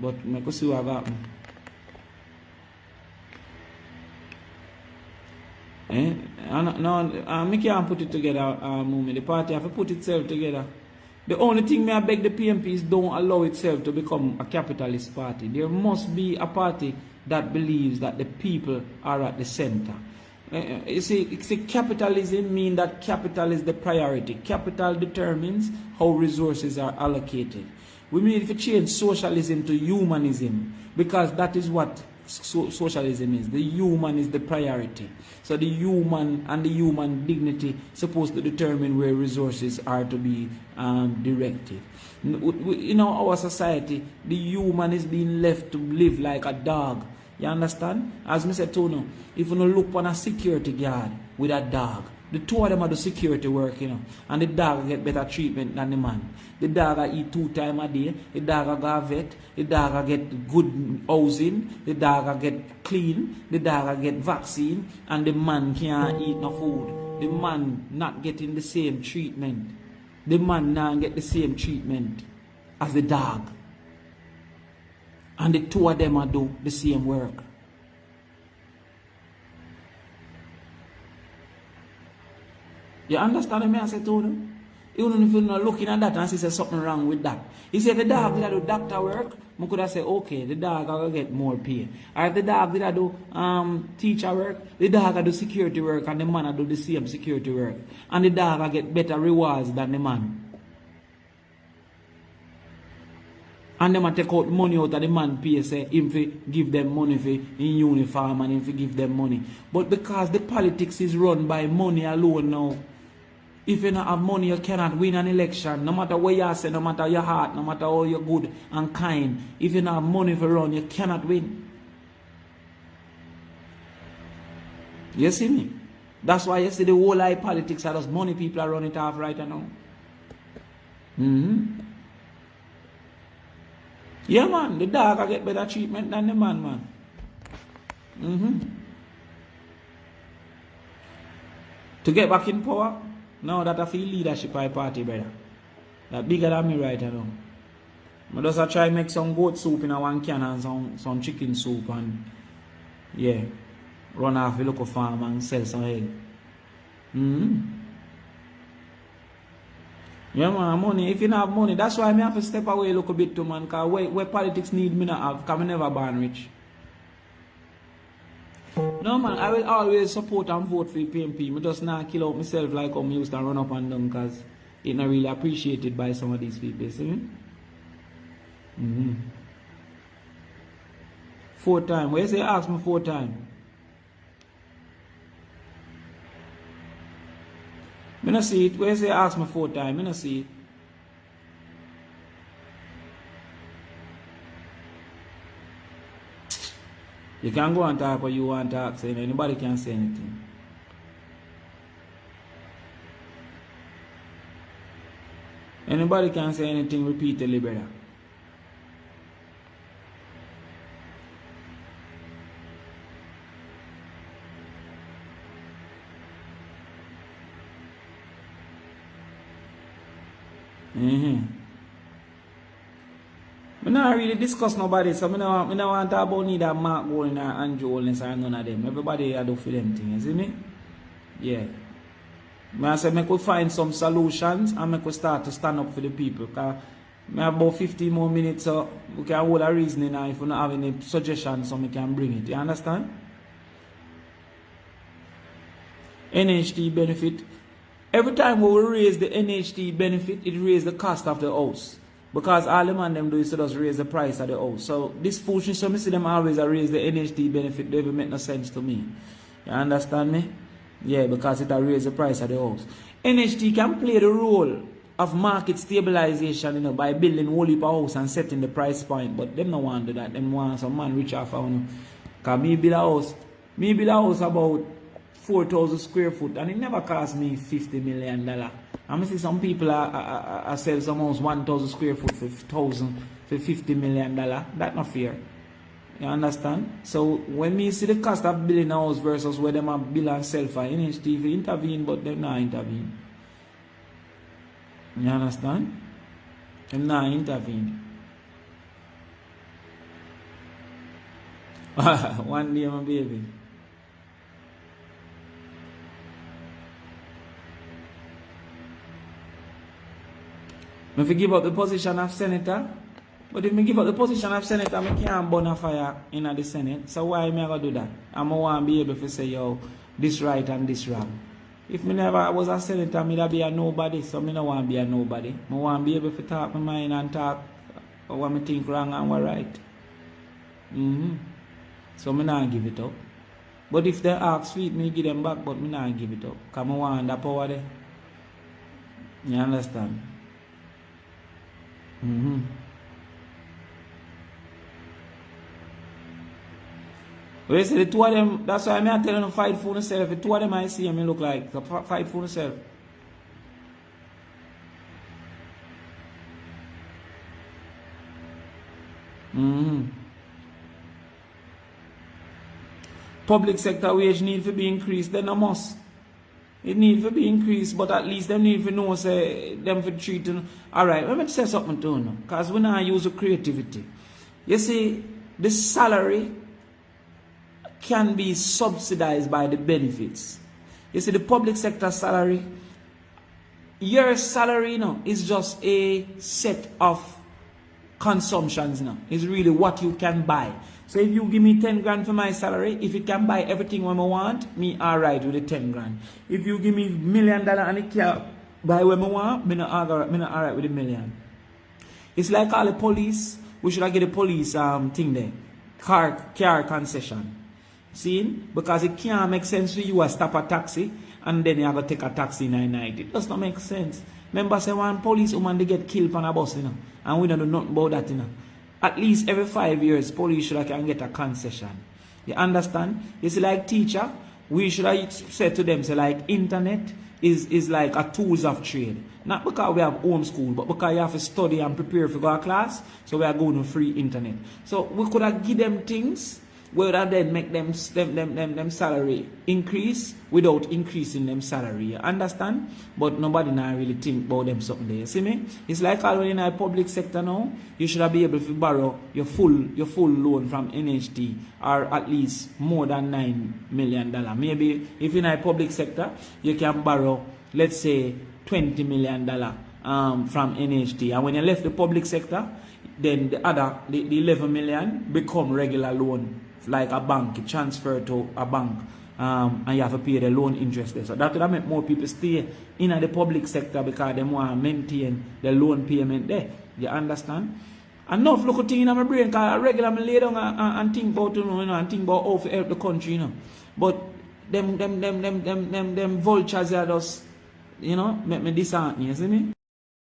But I can see what happen. No, I can't put it together, the party have to put itself together. The only thing I beg the PMP is don't allow itself to become a capitalist party. There must be a party that believes that the people are at the center. You see, capitalism means that capital is the priority. Capital determines how resources are allocated. We need to change socialism to humanism because that is what socialism is. The human is the priority. So the human and the human dignity supposed to determine where resources are to be directed. In our society, the human is being left to live like a dog. You understand? As I said to you, if you look on a security guard with a dog, the two of them are the security work, and the dog get better treatment than the man. The dog eat 2 times a day, the dog go vet, the dog get good housing, the dog get clean, the dog get vaccine, and the man can't eat no food. The man not getting the same treatment. The man not get the same treatment as the dog. And the two of them are do the same work. You understand me? I said to them? Even if you're not looking at that and see something wrong with that. He said the dog did do doctor work, I could have said, okay, the dog will get more pay. Or if the dog did do teacher work, the dog will do security work and the man will do the same security work. And the dog will get better rewards than the man. And them take out money out of the man pay, say him fi give them money for in uniform and him fi give them money. But because the politics is run by money alone now, If you don't have money, you cannot win an election. No matter what you say, no matter your heart, no matter how you're good and kind. If you don't have money for run, you cannot win. You see me? That's why you see the whole life politics are just money people are running it off right now. Yeah, man, the dog will get better treatment than the man. To get back in power, now that I feel leadership by party, brother. That bigger than me right now. I just try make some goat soup in a one can and some chicken soup and yeah, run off the local farm and sell some egg. Yeah, man, money. If you don't have money, that's why I have to step away a little bit too, man. Because where politics need me not have, because I never born rich. No, man, I will always support and vote for the PMP. I just not kill out myself like I used to run up and down because it's not really appreciated by some of these people, see me? 4 times. Where you say ask me 4 times? I don't see it. Where you say ask me 4 times? I don't see it. You can go and talk what you want to talk, so anybody can say anything. Anybody can say anything repeatedly, brother. I don't really discuss nobody, so I don't want to talk about neither Mark Golding or Andrew Holness or none of them. Everybody I do for them things, you see me? Yeah. I say I could find some solutions and I could start to stand up for the people. Because I have about 15 more minutes so we can hold a reasoning and if we don't have any suggestions so we can bring it. You understand? NHT benefit. Every time we raise the NHT benefit, it raises the cost of the house. Because all the man them do is to just raise the price of the house. So this foolishness, so I see them always raise the NHT benefit, they don't make no sense to me. You understand me? Yeah, because it will raise the price of the house. NHT can play the role of market stabilization, you know, by building whole heap of house and setting the price point. But them no want to do that. Them want some man rich off of because me build a house about 4,000 square foot and it never cost me $50 million. I see some people are sell some house 1,000 square foot for $50 million. That's not fair. You understand? So when me see the cost of building a house versus where them are build and sell for NHT intervene, but them not intervene. You understand? Them not intervene. One day my baby. If I give up the position of senator, but if I give up the position of senator, I can't burn a fire in the Senate. So why am I going to do that? I want to be able to say, yo, this right and this wrong. If I never was a senator, I'd be a nobody. So I don't want to be a nobody. I want to be able to talk my mind and talk what I think wrong and what right. So I don't give it up. But if they ask for it, I give them back, but I don't give it up. Because I want the power there. You understand? Well, you see, the two of them, that's why I'm telling them fight for themselves. The two of them I see them look like so fight for themselves. Public sector wage need to be increased, then I must. It needs to be increased, but at least them need to know, say, them for treating. Alright, let me say something to you, because we now use creativity. You see, the salary can be subsidized by the benefits. You see, the public sector salary, your salary, you know, is just a set of consumptions, you know. It's really what you can buy. So if you give me 10 grand for my salary, if it can buy everything what I want, me alright with the 10 grand. If you give me $1 million and it can buy what I want, me not alright with the million. It's like all the police, we should get the police thing there. Car concession. See? Because it can't make sense for you to stop a taxi and then you have to take a taxi in night. It does not make sense. Remember, say one police woman they get killed on a bus, you know, and we don't do nothing about that, you know. At least every 5 years, police should can get a concession. You understand? It's like teacher, we should have said to them, say like internet is like a tools of trade. Not because we have homeschool, but because you have to study and prepare for go to class, so we are going to free internet. So we could have give them things where that then make them salary increase without increasing them salary. You understand? But nobody now really think about them something there. You see me? It's like all in the public sector now, you should be able to borrow your full loan from NHT or at least more than $9 million. Maybe if in a public sector you can borrow, let's say, $20 million from NHT, and when you left the public sector, then the 11 million become regular loan, like a bank, it transfer to a bank, and you have to pay the loan interest there. So that would make more people stay in the public sector because they want to maintain the loan payment there. You understand? Enough local thing in my brain, because I regularly lay down and think about, you know, and think about how to help the country, you know. But them vultures are just, you know, make me disheartened, you see me?